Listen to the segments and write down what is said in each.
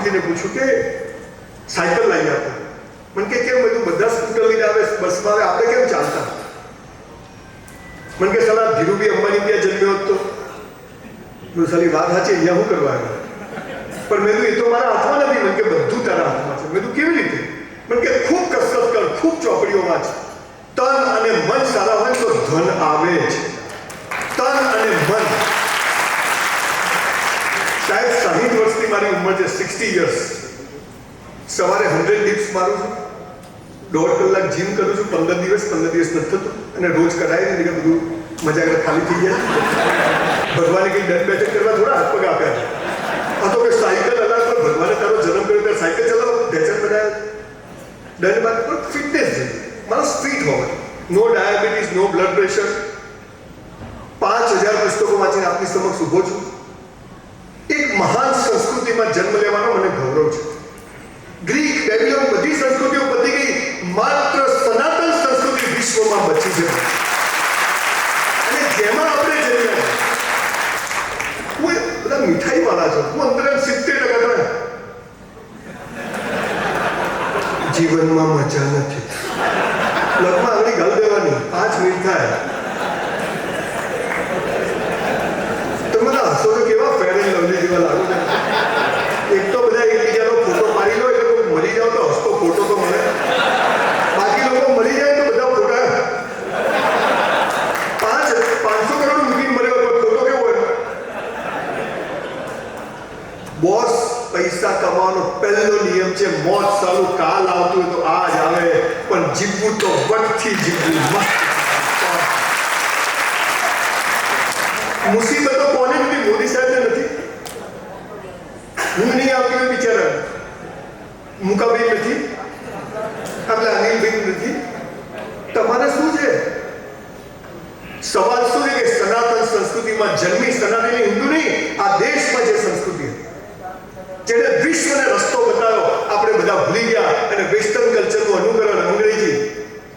બાપુજીને પૂછ્યું કે સાયકલ લાવી આપો. મને કે કેમ? બધું બધા સ્કૂટર લઈને આવે, બસમાં આવે, આપણે કેમ ચાલતા? મને કે સાલા ધીરુભાઈ અંબાણી ત્યાં જન્મ્યો હતો તો સાલી વાત સાચી, અહીંયા શું કરવા આવ્યો? પણ મેં એ તો મારા હાથમાં નથી. મને કે બધું તારા હાથમાં છે. મેં કેવી રીતે? મને કે ખૂબ કસરત કર, ખૂબ ચોપડીઓ વાંચ. તન અને મન સારા હોય તો ધન આવે જ. તન અને મન. સાહેબ 60 વર્ષની મારી ઉંમર છે, 60 years. સવારે 100 ડિપ્સ મારું છું, 1.5 કલાક જીમ કરું છું, 15 દિવસ નથી થતું, અને રોજ કરાય ને કે બધું મજા કરે ખાલી થઈ જાય. ભગવાને કંઈ દંડ બેઠક કરવા થોડા હાથ પગ આપ્યા છે. આ તો કે સાયકલ અલગ, પણ ભગવાને તારો જન્મ કર્યો ત્યારે સાયકલ ચલાવો, ભેચર બનાવ્યા. દંડ બાદ પણ ફિટનેસ છે, માણસ ફિટ હોય, નો ડાયાબિટીસ, નો બ્લડ પ્રેશર. 5000 પુસ્તકો વાંચીને આપની સમક્ષ ઊભો છું. એક મહાન સંસ્કૃતિમાં જન્મ લેવાનો મને ગૌરવ છે. ગ્રીક, બેબીલોન બધી સંસ્કૃતિઓ પતી ગઈ, માત્ર સનાતન સંસ્કૃતિ વિશ્વમાં બચી છે. અને જેમાં આપણે જન્મ્યા, હું બધા મીઠાઈ વાળા છો, હું અંદર 70% જીવનમાં મજા નથી. લગમાં આગળ ગાલ દેવાની, 5 મિનિટ થાય. તમે બધા હસો તો કેવા ફેર એન્ડ લવલી જેવા લાગુ છે. એક તો બધા એકબીજાનો ફોટો પાડી લો એટલે મરી જાવ તો હસતો ફોટો તો મળે. બાકી લોકો મરી જાય તો બધા ફોટા 500 કરોડ મૂકીને મળ્યો, ફોટો કેવો હોય? બોસ, પૈસા કમાવાનો પહેલો નિયમ છે મોત. સારું કાલ આવતું હોય તો આજ આવે, પણ જીવવું તો વટથી જીવવું. મસ્ત મુસીબતો કોને નથી? મોદી સાહેબને નથી. હું નહીં આવતી હોય બિચારા, મુકાબલી નથી, આપણે અનિલભાઈ નથી. તમારે શું છે? સવાલ શું છે કે સનાતન સંસ્કૃતિમાં જન્મી, સનાતન હિન્દુ નહીં, આ દેશમાં જે સંસ્કૃતિ જેને વિશ્વને રસ્તો બતાવ્યો, આપણે બધા ભૂલી ગયા અને વેસ્ટર્ન કલ્ચરનું અનુકરણ, અંગ્રેજી.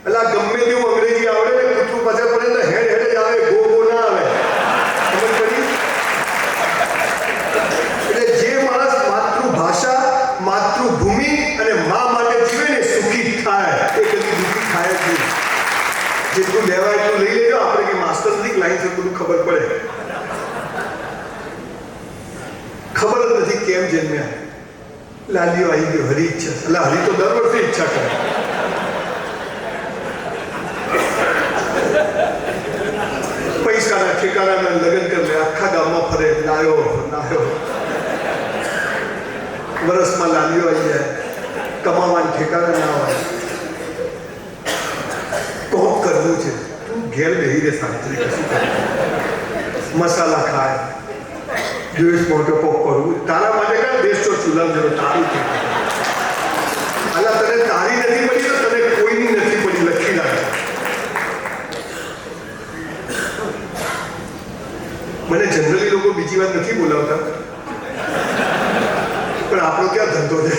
એટલે ગમે તેવું અંગ્રેજી આવડે ને પૂછવું પાછળ પડે ને હેડ હેડ જ આવે, ગો ગો ના આવે. ખબર પડી? એટલે જે માણસ માતૃભાષા, માતૃભૂમિ અને મા માટે જીવે ને સુખી થાય, એ કદી દુઃખી થાય જ નહીં. જેટલું લેવાય એટલું લઈ લેજો. આપણે કે માસ્ટર નથી, લાઈન છે, બધું ખબર પડે. ખબર જ નથી કેમ જન્મ્યા. લાલીઓ આવી ગયો, હરી ઈચ્છા. એટલે હરી તો દર વર્ષે ઈચ્છા કરે. પૈસાના ઠેકાણાના લગ્ન કરી લે, આખા ગામમાં ફરે, લાયો લાયો. વર્ષમાં લાલીઓ આવી જાય, કમાવાનું ઠેકાણા ના હોય. કોક કરવું છે, તું ઘેર બેહી દે શાંતિ, કશું કરે. મસાલા ખાય, દિવસ મોટો પોપ કરવું. તારા માટે કાં દેશ તો ચૂલા જરો તારું છે. અલા તને તારી નથી પડી તો તને કોઈની નથી પડી, લખી નાખે. મને જનરલી લોકો બીજી વાત નથી બોલાવતા, પણ આપણો ક્યાં ધંધો છે.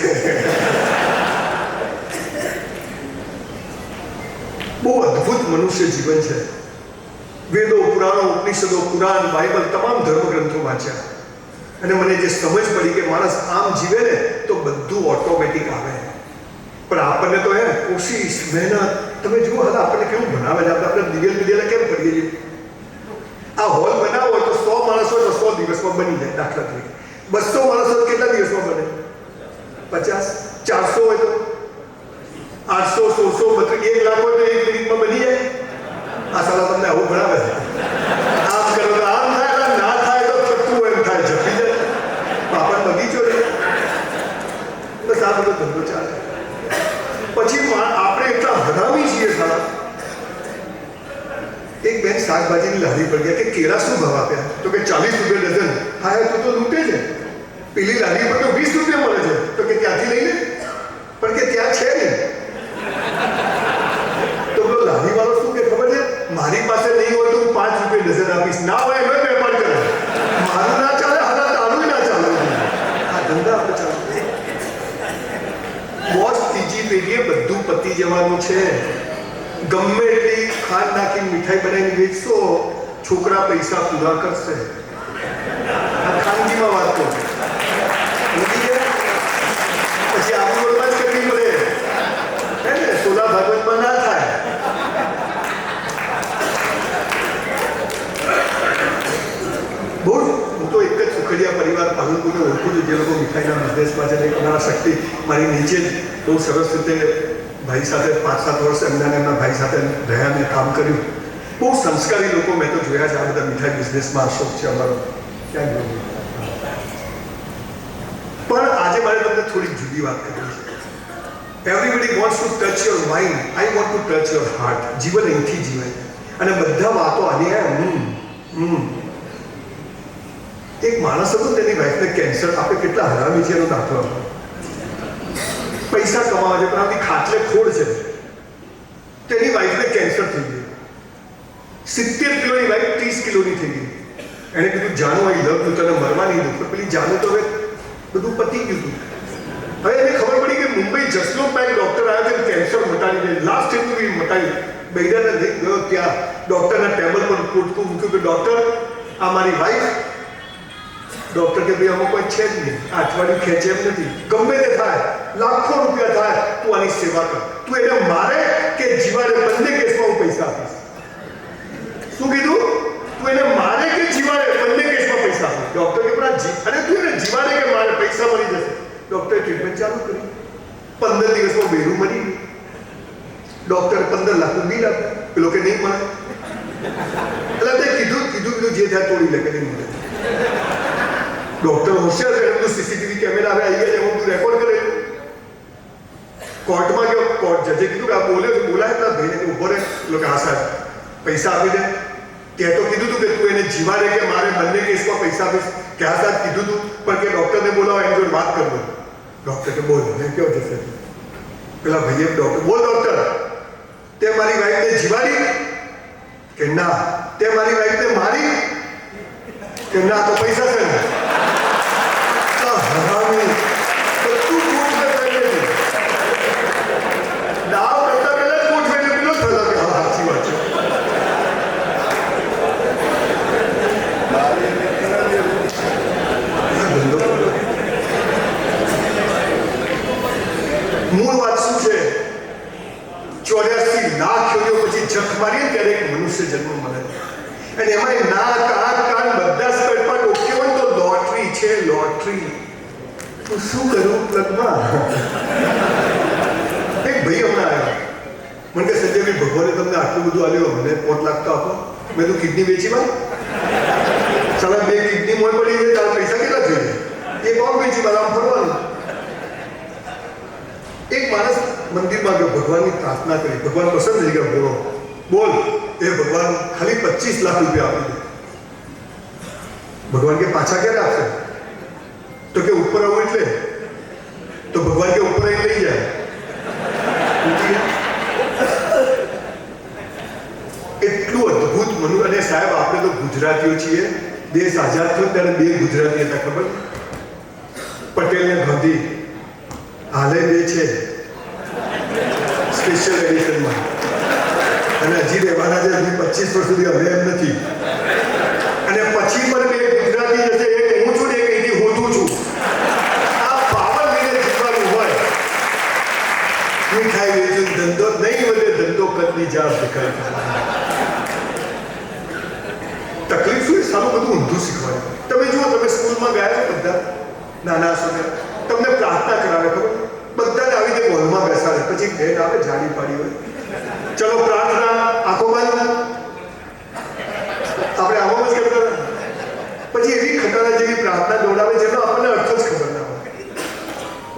બહુ અદ્ભુત મનુષ્ય જીવન છે. વેદો, પુરાણો, ઉપનિષદો, પુરાણ, બાઇબલ, તમામ ધર્મગ્રંથો વાંચ્યા અને મને જે સમજ પડી કે માણસ આમ જીવે ને તો બધું ઓટોમેટિક આવે. પણ આપણને તો કોશિશ, મહેનત. તમે જુઓ હવે આપણને કેવું ભણાવે છે. આપણે દિવેલ કેમ કરીએ છીએ? આ હોલ બનાવો હોય તો 100 માણસ હોય તો 100 દિવસમાં બની જાય. દાખલા તરીકે 200 માણસ હોય કેટલા દિવસમાં બને? 50. 400 હોય તો 800, 1600, 1 લાખ હોય તો 1 મિનિટમાં બની જાય. આ સાલા તમને આવું ભણાવે છે. આમ કરો તો આમ થાય, ના થાય તો થતું એમ થાય, જપી જાય. બાપા બગીચો રે, બસ આ બધો ધંધો ચાલે. પછી આપણે એટલા હરામી છીએ સાલા. એક બેન શાકભાજીની લારી પર ગયા કે કેળા શું ભાવ આપ્યા? તો કે 40 રૂપિયા ડઝન. હા તું તો લૂંટે છે. પેલી લારી પર તો 20 રૂપિયા મળે છે. તો કે ત્યાંથી લઈ લે. પણ કે ત્યાં છે નહીં. તો પેલો લારી વાળો શું કે ખબર છે? મારી પાસે નહીં હોય તો હું 5 રૂપિયા ડઝન આપીશ. ના હોય એનો વેપાર કરે. મારું ના ચાલે, હાલા તારું ના ચાલે. આ ધંધા આપણે ચાલે. બોસ, ત્રીજી પેઢીએ બધું પતી જવાનું છે. ગમે એટલી ખાંડ નાખી મીઠાઈ બનાવીને વેચશો, છોકરા પૈસા પૂરા કરશે. આ ખાનગીમાં વાત કહું. બિઝનેસમાં છે. અમારા શક્તિ મારી નીચે જ બહુ સરસ રીતે ભાઈ સાથે 5-7 વર્ષ એમના ભાઈ સાથે રહ્યા મેં કામ કર્યું. બહુ સંસ્કારી લોકો મેં તો જોયા છે. આ બધા મીઠાઈ બિઝનેસમાં અશોક છે અમારો, ક્યાં ગયો. પણ આજે મારે તમને થોડીક જુદી વાત કરવી છે. Everybody wants to touch your mind, I want to touch your heart. જીવન અહીંથી જીવાય. અને બધા વાતો આની એક માણસ હતો, તેની વાઈફને કેન્સર. આપણે કેટલા હરામી છે એનો દાખલો. પૈસા કમાવા છે પણ આપણી ખાટલે ખોડ છે. તેની વાઈફને કેન્સર થઈ ગયું. 70 કિલોની વાઈફ 30 કિલોની થઈ ગઈ. એણે કીધું જાણું આઈ લવ યુ, તને મરવા નહીં દઉં. પણ પેલી જાણું તો હવે બધું પતી ગયું હતું. હવે એને ખબર પડી કે મુંબઈ જસલોકમાં એક ડોક્ટર આવ્યા છે, કેન્સર મટાડી દે. લાસ્ટ ઇન્ટરવ્યુ મટાડી. બૈરાને લઈ ગયો ત્યાં ડોક્ટરના ટેબલ પર પોટકું મૂક્યું કે ડોક્ટર આ મારી વાઈફ. ડોક્ટર કે ભાઈ આમાં કોઈ છે જ નહીં, આ અઠવાડિયું ખેંચે એમ નથી. ગમે તે થાય, લાખો રૂપિયા થાય, તું આની સેવા કર. તું એને મારે કે જીવાડે, બંને કેસમાં હું પૈસા આપીશ. શું કીધું? તું એને મારે કે જીવાડે, બંને કેસમાં પૈસા આપીશ. ડોક્ટર કે અને તું એને જીવાડે કે મારે, પૈસા મળી જશે. ડોક્ટરે ટ્રીટમેન્ટ ચાલુ કરી. 15 દિવસમાં બેરું મરી ગયું. ડોક્ટર 15 લાખનું બિલ આપ્યું. પેલો કે નહીં મળે. એટલે તે કીધું જે થાય તોડી લે કે નહીં મળે. ડોક્ટર હોશિયાર છે, એનું સીસીટીવી કેમેરા હવે આવી ગયા, એમાં બધું રેકોર્ડ કરેલું. કોર્ટમાં ગયો, કોર્ટ જજે કીધું કે આ બોલાય પેલા ભાઈને કે ઉભો રહે. લોકો હા સાહેબ પૈસા આપી દે. તે તો કીધું તું કે તું એને જીવાડે કે મારે બંને કેસમાં પૈસા આપીશ. કે હા સાહેબ કીધું તું, પણ કે ડોક્ટરને બોલાવો, એની જોડે વાત કરવો. ડોક્ટર કે બોલ, મેં કેવો જશે. પેલા ભાઈએ ડોક્ટર બોલ ડોક્ટર, તે મારી વાઈફને જીવાડી કે ના? તે મારી વાઈફને મારી કે ના? તો પૈસા છે ને? હરામી બધું ગોઠવે પહેલેથી. દાવ કરતા પહેલા જ ગોઠવેલું. પેલો થયો કે હા સાચી વાત છે. મૂળ વાત શું છે? 84 લાખ યોગીઓ પછી જખ મારીએ ત્યારે એક મનુષ્ય જન્મ મળે. અને એમાં નાક, આંખ, કાન બધા સ્કર્ટમાં ટોક્યો હોય તો લોટરી છે, લોટરી. તો શું કરું પ્લગમાં? એક ભાઈ હમણાં આવ્યા. મને કે સંજયભાઈ, ભગવાને તમને આટલું બધું આવ્યું, મને 5 લાખ તો આપો. મેં તું કિડની વેચી માં ચાલો 2 કિડની મોય પડી છે, તારા પૈસા કેટલા જોઈએ? એ કોણ વેચી બાદ આમ ફરવાનું. એક માણસ મંદિરમાં ગયો, ભગવાનની પ્રાર્થના કરી. ભગવાન પસંદ થઈ ગયા. બોલો બોલ, એ ભગવાન ખાલી 25 લાખ રૂપિયા આપી દે. ભગવાન કે પાછા ક્યારે આપશે? તો કે ઉપર આવું એટલે. તો ભગવાન કે ઉપર આવી લઈ જાય. એટલું અદ્ભુત મનુ. અને સાહેબ આપણે તો ગુજરાતીઓ છીએ. દેશ આઝાદ થયો ત્યારે 2 ગુજરાતી હતા, ખબર? પટેલ ને ગાંધી. હાલે 2 છે સ્પેશિયલ એડિશનમાં. અને હજી રહેવાના છે. હજી 25 વર્ષ સુધી હવે એમ નથી. અને પછી પણ 2 ગુજરાતી જશે. એક હું છું ને એક અહીંથી હોતું છું. આ પાવર લઈને જીવવાનું હોય. મીઠાઈ વેચું ધંધો નહીં વધે, ધંધો કદની જાત દેખાય. તકલીફ શું? સારું બધું ઊંધું શીખવાય. તમે જુઓ, તમે સ્કૂલમાં ગયા છો બધા નાના છો, તમને પ્રાર્થના કરાવે, ખબર? બધાને આવી રીતે હોલમાં બેસાડે. પછી બેન આવે જાડી પાડી હોય, ચલો પ્રાર્થના, આંખો બંધ. આપણે આમાં જ કરતા. પછી એવી ખટારા જેવી પ્રાર્થના દોડાવે જેનો આપણને અર્થ જ ખબર ના હોય.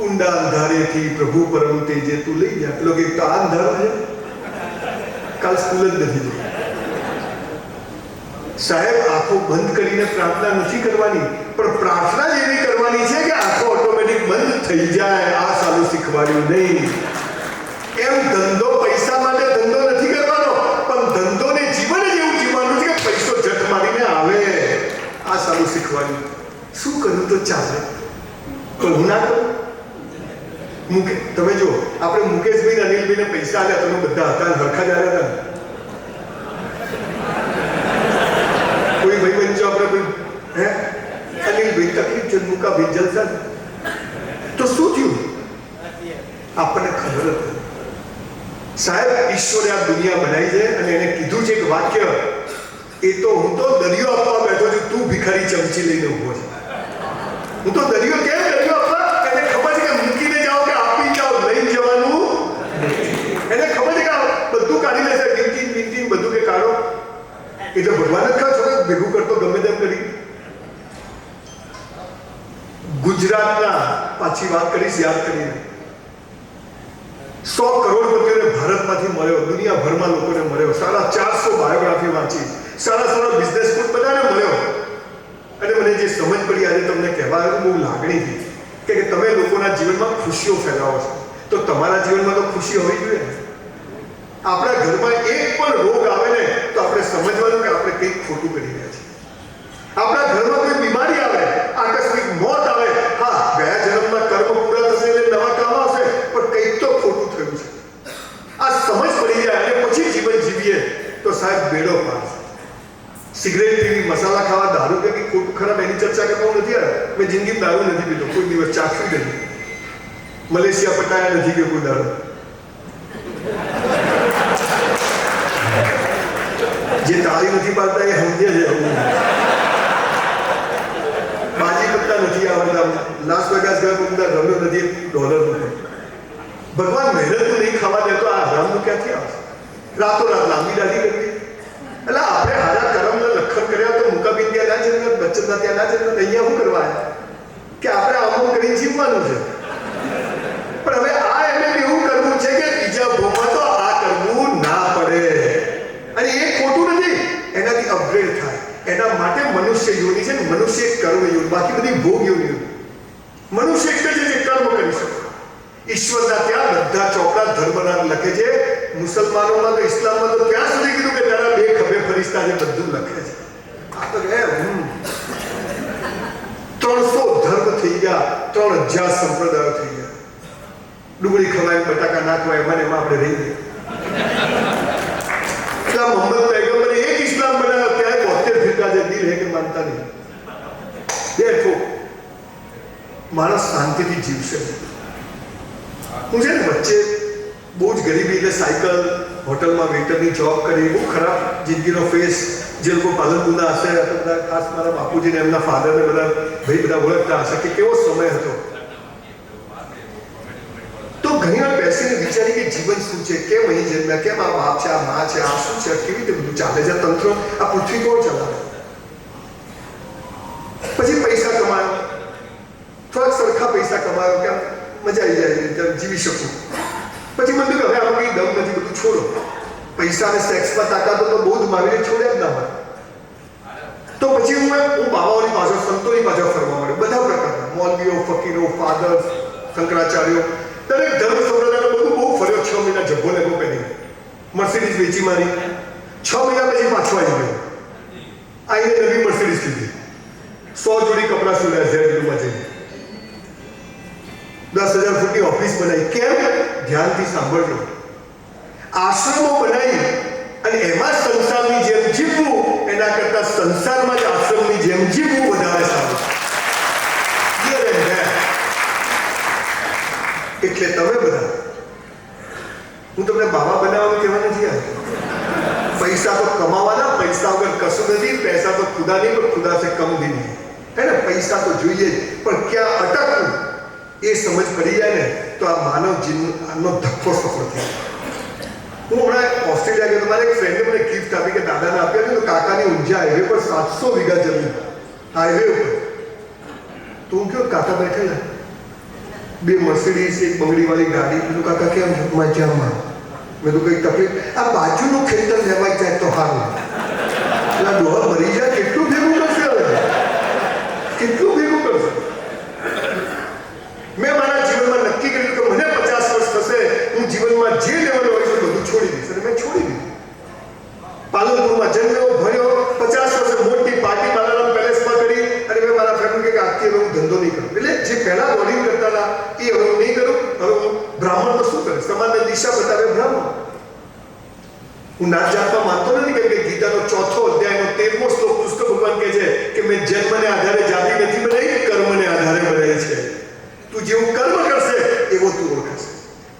ઊંડા અંધારેથી પ્રભુ પરમ તેજે તું લઈ જા. પેલો કે તો આ અંધારો છે, કાલ સ્કૂલ જ નથી જઈ. સાહેબ આંખો બંધ કરીને પ્રાર્થના નથી કરવાની, પણ પ્રાર્થના જ એવી કરવાની છે કે આંખો ઓટોમેટિક બંધ થઈ જાય. આ સાલું શીખવાડ્યું નહીં. એમ ધંધો પૈસા માટે ધંધો નથી કરવાનો, પણ ધંધોને જીવન જ એવું જીવવાનું છે કે પૈસો જટ મારીને આવે. આ સાલું શીખવાડ્યું. શું કર્યું તો ચાલે, પણ હું ના કરું. તમે જો, આપણે મુકેશભાઈ અનિલભાઈને પૈસા આપ્યા, તમે બધા હતા હરખા જ આવ્યા હતા. કોઈ ભાઈ બહેન જો આપણે કોઈ અનિલભાઈ તકલીફ છે, મુકાભાઈ જલસા, તો શું થયું? આપણને ખબર હતી. સાહેબ ઈશ્વરે આ દુનિયા બનાવી છે અને એને કીધું છે એક વાક્ય, એ તો હું તો દરિયો આપવા બેઠો છું, તું ભિખારી ચમચી લઈને ઉભો છે. હું તો દરિયો કેમ દરિયો આપવા? ગુજરાતના પાછી વાત કરીશ યાદ કરીને 100 કરોડપતિઓને ભારતમાંથી મળ્યો, દુનિયાભરમાં લોકોને મળ્યો, 450 બાયોગ્રાફી વાંચી, સારા બિઝનેસ સ્કૂલ બધાને મળ્યો. અને મને જે સમજ પડી આજે તમને કહેવા આવ્યું, બહુ લાગણી થઈ કે તમે લોકોના જીવનમાં ખુશીઓ ફેલાવો છો, તો તમારા જીવનમાં તો ખુશી હોવી જોઈએ. આપણા ઘરમાં એક પણ રોગ આવે ને તો આપણે સમજવાનું કે આપણે કંઈક ખોટું કરી રહ્યા છીએ. આપણા ઘરમાં કોઈ બીમારી આવે, આકસ્મિક મોત આવે, હા ગયા જન્મના કર્મ પૂરા થશે એટલે નવા કામ આવશે, પણ કંઈક તો ખોટું થયું છે. આ સમજ પડી જાય અને પછી જીવન જીવીએ તો સાહેબ બેડો પાર. સિગરેટ પીવી, મસાલા ખાવા, દારૂ પીવી ખોટું ખરાબ એની ચર્ચા કરવા હું નથી આવ્યો. મેં જિંદગી દારૂ નથી પીધો, કોઈ દિવસ ચાખ્યું નથી. મલેશિયા પટાયા નથી ગયો કોઈ દારૂ. જે તાળી નથી પાડતા એ સમજે છે. બાજી પત્તા નથી આવડતા. લાસ વેગાસ ગયા બધા રમ્યો નથી $1. ભગવાન મહેનતનું નહીં ખાવા દે તો આ હરામનું ક્યાંથી આવશે? રાતોરાત લાંબી દાઢી કરવી. એટલે આપણે હારા કરમને લખન કર્યા તો મુકાબીન ત્યાં ના જન્મ, બચ્ચનના ત્યાં ના જન્મ, અહીંયા શું કરવા આવ્યા કે આપણે આમ કરીને જીવવાનું છે. પણ હવે આ એને એવું કરવું છે કે બીજા ભોગમાં તો આ કરવું ના પડે. અને એ ખોટું નથી, એનાથી અપગ્રેડ થાય. એના માટે મનુષ્ય યોની છે ને, મનુષ્ય કર્મ યોની, બાકી બધી ભોગ યોની. મનુષ્ય એક જ છે જે કર્મ કરી શકે. ઈશ્વરના ત્યાં બધા ચોપડા ધર્મના લખે છે. મુસલમાનોમાં તો ઇસ્લામમાં તો ત્યાં સુધી કીધું કે તારા 2 ખભે ફરિશ્તા જે બધું લખે છે. આ તો 300 ધર્મ થઈ ગયા, 3000 સંપ્રદાયો થઈ ગયા. ડુંગળી ખવાય, બટાકા ના ખવાય, એમાં આપણે રહી ગયા. એટલા મોહમ્મદ પૈગંબરે એક ઇસ્લામ બનાવ્યો, ત્યાં 72 ફિરકા છે. દિલ હે કે માનતા નહીં. દેખો માણસ શાંતિથી જીવશે. હું છે ને વચ્ચે બહુ જ ગરીબી એટલે સાયકલ, હોટલમાં વેઇટરની જોબ કરી, બહુ ખરાબ જિંદગીનો ફેસ. જે લોકો પાલનપુરના હશે, બધા ખાસ મારા બાપુજીને એમના ફાધરને બધા ઓળખતા હશે કે કેવો સમય હતો. તો ઘણી વાર બેસીને વિચારી કે જીવન શું છે, કેમ અહીં જન્મ્યા, કેમ આ બાપ છે, આ મા છે, આ શું છે, કેવી રીતે બધું ચાલે છે, તંત્ર, આ પૃથ્વી કોણ ચલાવે. પછી પૈસા કમાયો, થોડાક સરખા પૈસા કમાયો કે મજા આવી જાય, જીવી શકું. પછી મને હવે આમાં કંઈ દમ નથી, બધું છોડો. પૈસા અને સેક્સમાં તાકાતો તો બહુ જ મારીને છોડ્યા જ ના હોય. તો પછી હું બાબાઓની પાછળ, સંતોની પાછળ ફરવા માંડ્યો. બધા પ્રકારના મૌલવીઓ, ફકીરો, ફાધર્સ, શંકરાચાર્યો, દરેક ધર્મ સંપ્રદાયનો બધું બહુ ફર્યો. 6 મહિના જબ્બો લેવો પહેરી, મર્સિડીઝ વેચી મારી. 6 મહિના પછી પાછો આવી ગયો. આઈને નવી મર્સિડીઝ લીધી. 100 જોડી કપડાં સીવ્યા ઝેડમાં જઈને. 10,000 ફૂટની ઓફિસ બનાવી. કેમ? ધ્યાનથી સાંભળજો. આશ્રમો બનાવી અને એમાં સંસારની જેમ જીવવું એના કરતા સંસારમાં જ આશ્રમની જેમ જીવવું વધારે સારું. એટલે તમે બધા, હું તમને બાબા બનાવવાનું કહેવા નથી આવ્યો. પૈસા તો કમાવાના, પૈસા વગર કશું નથી. પૈસા તો ખુદા નહીં, પણ ખુદા સે કમ ભી નહીં. હે ને? પૈસા તો જોઈએ જ, પણ ક્યાં અટકવું એ સમજ પડી જાય ને તો આ માનવ જીવનનો ધક્કો સફળ થાય. હું હમણાં ઓસ્ટ્રેલિયા ગયો, મારા એક ફ્રેન્ડે મને ગિફ્ટ આપી કે દાદાને આપ્યા ને, તો કાકાની ઊંઝા હાઈવે પર 700 વીઘા જમીન, હાઈવે ઉપર. તો હું કહ્યું કાકા બેઠેલા, 2 મર્સિડીઝ, એક બંગડીવાળી ગાડી. પેલું કાકા કેમ છે? મજામાં. મેં તો કંઈક તકલીફ, આ બાજુનું ખેતર લેવાઈ જાય તો સારું. પેલા ડોહા મરી જાય, કેટલું ભેગું કરશે હવે? કેટલું ભેગું કરશે? મેં મારા જીવનમાં નક્કી કર્યું કે મને 50 વર્ષ થશે, હું જીવનમાં જે લેવલ હોય છે બધું છોડી દઈશ. અને મેં છોડી દીધું. પાલનપુરમાં જન્મ્યો, ભણ્યો, 50 વર્ષે મોટી પાર્ટી બાલારામ પેલેસમાં કરી. અને મેં મારા ફ્રેન્ડ કે આજથી હવે હું ધંધો નહીં કરું. એટલે જે પહેલા બોલિંગ કરતા હતા એ હવે હું નહીં કરું. હવે હું બ્રાહ્મણ તો શું કરે, સમાજને દિશા બતાવે બ્રાહ્મણ. હું નાત જાતમાં માનતો નથી, કેમ કે ગીતાનો 4થો અધ્યાયનો 13મો શ્લોક કૃષ્ણ ભગવાન કહે છે કે મેં જન્મને આધારે જાતિ નથી બનાવી, કર્મને આધારે બનાવી છે. તું જેવું કર્મ કરશે એવો તું ઓળખાશે.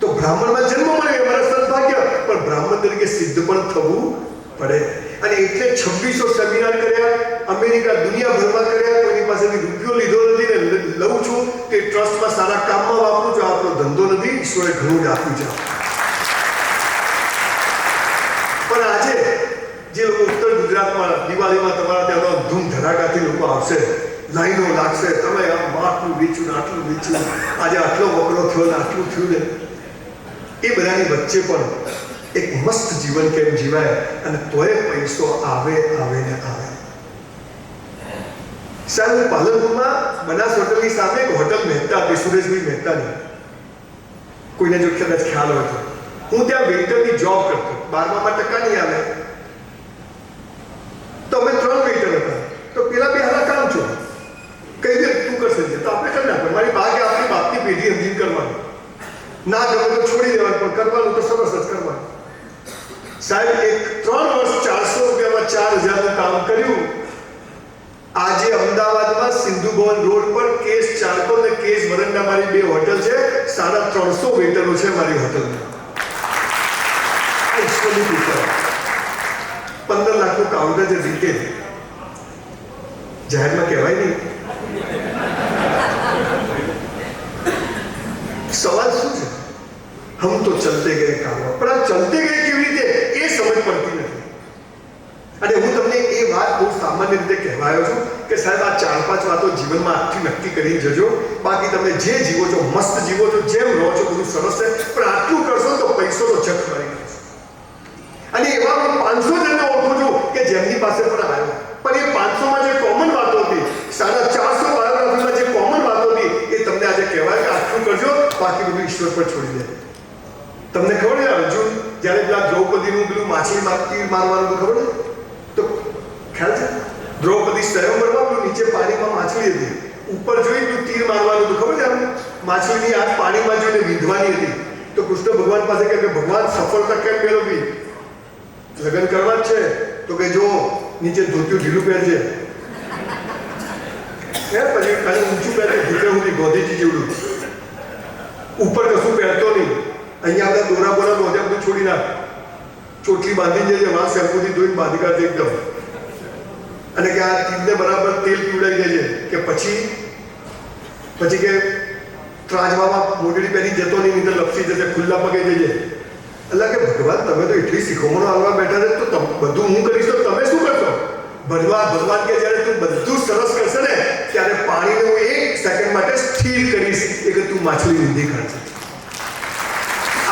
તો બ્રાહ્મણમાં જન્મ મળે એ મારા સદભાગ્ય, પણ બ્રાહ્મણ તરીકે સિદ્ધ પણ થવું પડે. અને એટલે 2600 સેમિનાર કર્યા, અમેરિકા દુનિયાભરમાં કર્યા. કોઈની પાસેથી રૂપિયો લીધો નથી ને લઉં છું કે ટ્રસ્ટમાં સારા કામમાં વાપરું છું. આપણો ધંધો નથી, ઈશ્વરે ઘણું જ આપ્યું છે. પણ આજે જે લોકો ઉત્તર ગુજરાતમાં દિવાળીમાં તમારા ત્યાં ધૂમ ધડાકાથી લોકો આવશે, લાઈનો લાગશે, તમે આમ આટલું વેચ્યું ને આટલું વેચ્યું, આજે આટલો વકરો થયો ને આટલું થયું ને. એ બધાની વચ્ચે પણ એક મસ્ત જીવન કેમ જીવાય અને તોય પૈસો આવે આવે ને આવે. સાહેબ, હું પાલનપુરમાં બનાસ હોટલની સામે એક હોટલ મહેતા હતી, સુરેશભાઈ મહેતાની. કોઈને જો કદાચ ખ્યાલ હોય તો હું ત્યાં વેઇટરની જોબ કરતો. 12માં ટકા નહીં આવે તો અમે 3 વેઇટર હતા. તો પેલા 2 હારા કામ છો, કઈ દે તું કરશે તો આપણે કરી નાખવાનું. મારી બા કે આપણી બાપની પેઢી સમજીને કરવાનું, ના ગમે તો છોડી દેવાનું, પણ કરવાનું તો સરસ જ કરવાનું. સાહેબ, એક 3 વર્ષ 400 રૂપિયામાં 4000નું કામ કર્યું. આજે અમદાવાદમાં સિંધુ ભવન રોડ પર કેસ ચાલકો અને કેસ વરંડા મારી 2 હોટલ છે. 350 વેઇટરો છે મારી હોટલમાં. 15 લાખનું કાઉન્ટર છે રિટેલ. જાહેરમાં કહેવાય નહીં. સવાલ શું છે? હમ તો ચલતે ગયે કામમાં, પણ આ ચલતે ગયે કેવી રીતે એ સમજ પડતી નથી. અને હું તમને એ વાત બહુ સામાન્ય રીતે કહેવાયો છું કે સાહેબ, આ 4-5 વાતો જીવનમાં આજથી નક્કી કરીને જજો. બાકી તમે જે જીવો છો મસ્ત જીવો છો, જેમ રહો છો બધું સરસ છે, પણ આટલું કરશો તો પૈસો તો જખ મારી કરશો. અને એવા હું 500 જણને ઓળખું છું કે જેમની પાસે પણ આવ્યો, પણ એ 500માં જે કોમન વાતો હતી, 450 બાયોગ્રાફીમાં જે કોમન વાતો હતી, એ તમને આજે કહેવાય કે આટલું કરજો, બાકી બધું ઈશ્વર પર છોડી દે. તમને ખબર છે અર્જુન જ્યારે પેલા દ્રૌપદીનું પેલું માછલી મારવાનું ખબર છે? તો ખ્યાલ છે? દ્રૌપદી સ્વયંવરમાં પેલું નીચે પાણીમાં માછલી હતી, ઉપર જોઈ પેલું તીર મારવાનું હતું, ખબર છે? આમ માછલીની આંખ પાણીમાં જોઈને વિંધવાની હતી. તો કૃષ્ણ ભગવાન પાસે કહે કે ભગવાન સફળતા કેમ મેળવવી? લગ્ન કરવા જ છે. તો કે જો નીચે ધોતિયું ઢીલું પહેરજે, પછી ખાલી ઊંચું પહેરે, ઘૂંટણ સુધી ગોધીજી જેવડું, ઉપર કશું પહેરતો નહીં. અહીંયા બધા દોરા બોરા ગોધ્યા બધું છોડી નાખ, ચોટલી બાંધી જજે, વાળ શેમ્પૂથી ધોઈને બાંધી કાઢજે એકદમ. અને કે આ તીરને બરાબર તેલ પીવડાવી દેજે, કે પછી કે ત્રાજવામાં મોજડી પહેરી જતો નહીં, નહીં તો લપસી જશે, ખુલ્લા પગે જજે. એટલે કે ભગવાન, તમે તો એટલી શીખવણો આવવા બેઠા છે, તો બધું હું કરીશ તો તમે શું કરશો? ભગવાન કે જ્યારે તું બધું સરસ કરશે ને, ત્યારે પાણીને હું 1 સેકન્ડ માટે સ્થિર કરીશ, એ કે તું માછલી વિંધી કાઢશે.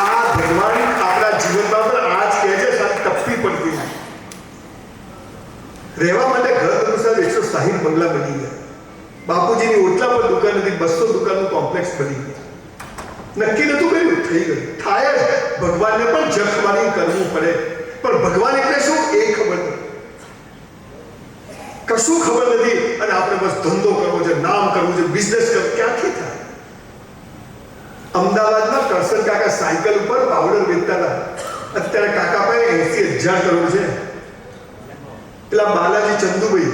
આ ભગવાન આપણા જીવનમાં પણ આ જ કહે છે, ટપ્પી પડતી નથી. રહેવા માટે ઘર બધું સાહેબ 160 બંગલા બની ગયા. બાપુજીની ઓટલા પર દુકાન હતી, 200 દુકાનનું કોમ્પ્લેક્સ બની ગયું. નક્કી નતું કર્યું, થઈ ગયું. થાય જ. ભગવાનને પણ જખ મારી કરવું પડે. પણ ભગવાન એટલે શું એ ખબર નથી, કશું ખબર નથી. અને આપણે બસ ધંધો કરવો છે, નામ કરવું છે, બિઝનેસ કરવો. ક્યાંથી થાય? અમદાવાદમાં કરશન કાકા સાયકલ ઉપર પાવડર વેચતા હતા. અત્યારે કાકા પાસે 80,000 કરોડ છે. પેલા બાલાજી ચંદુભાઈ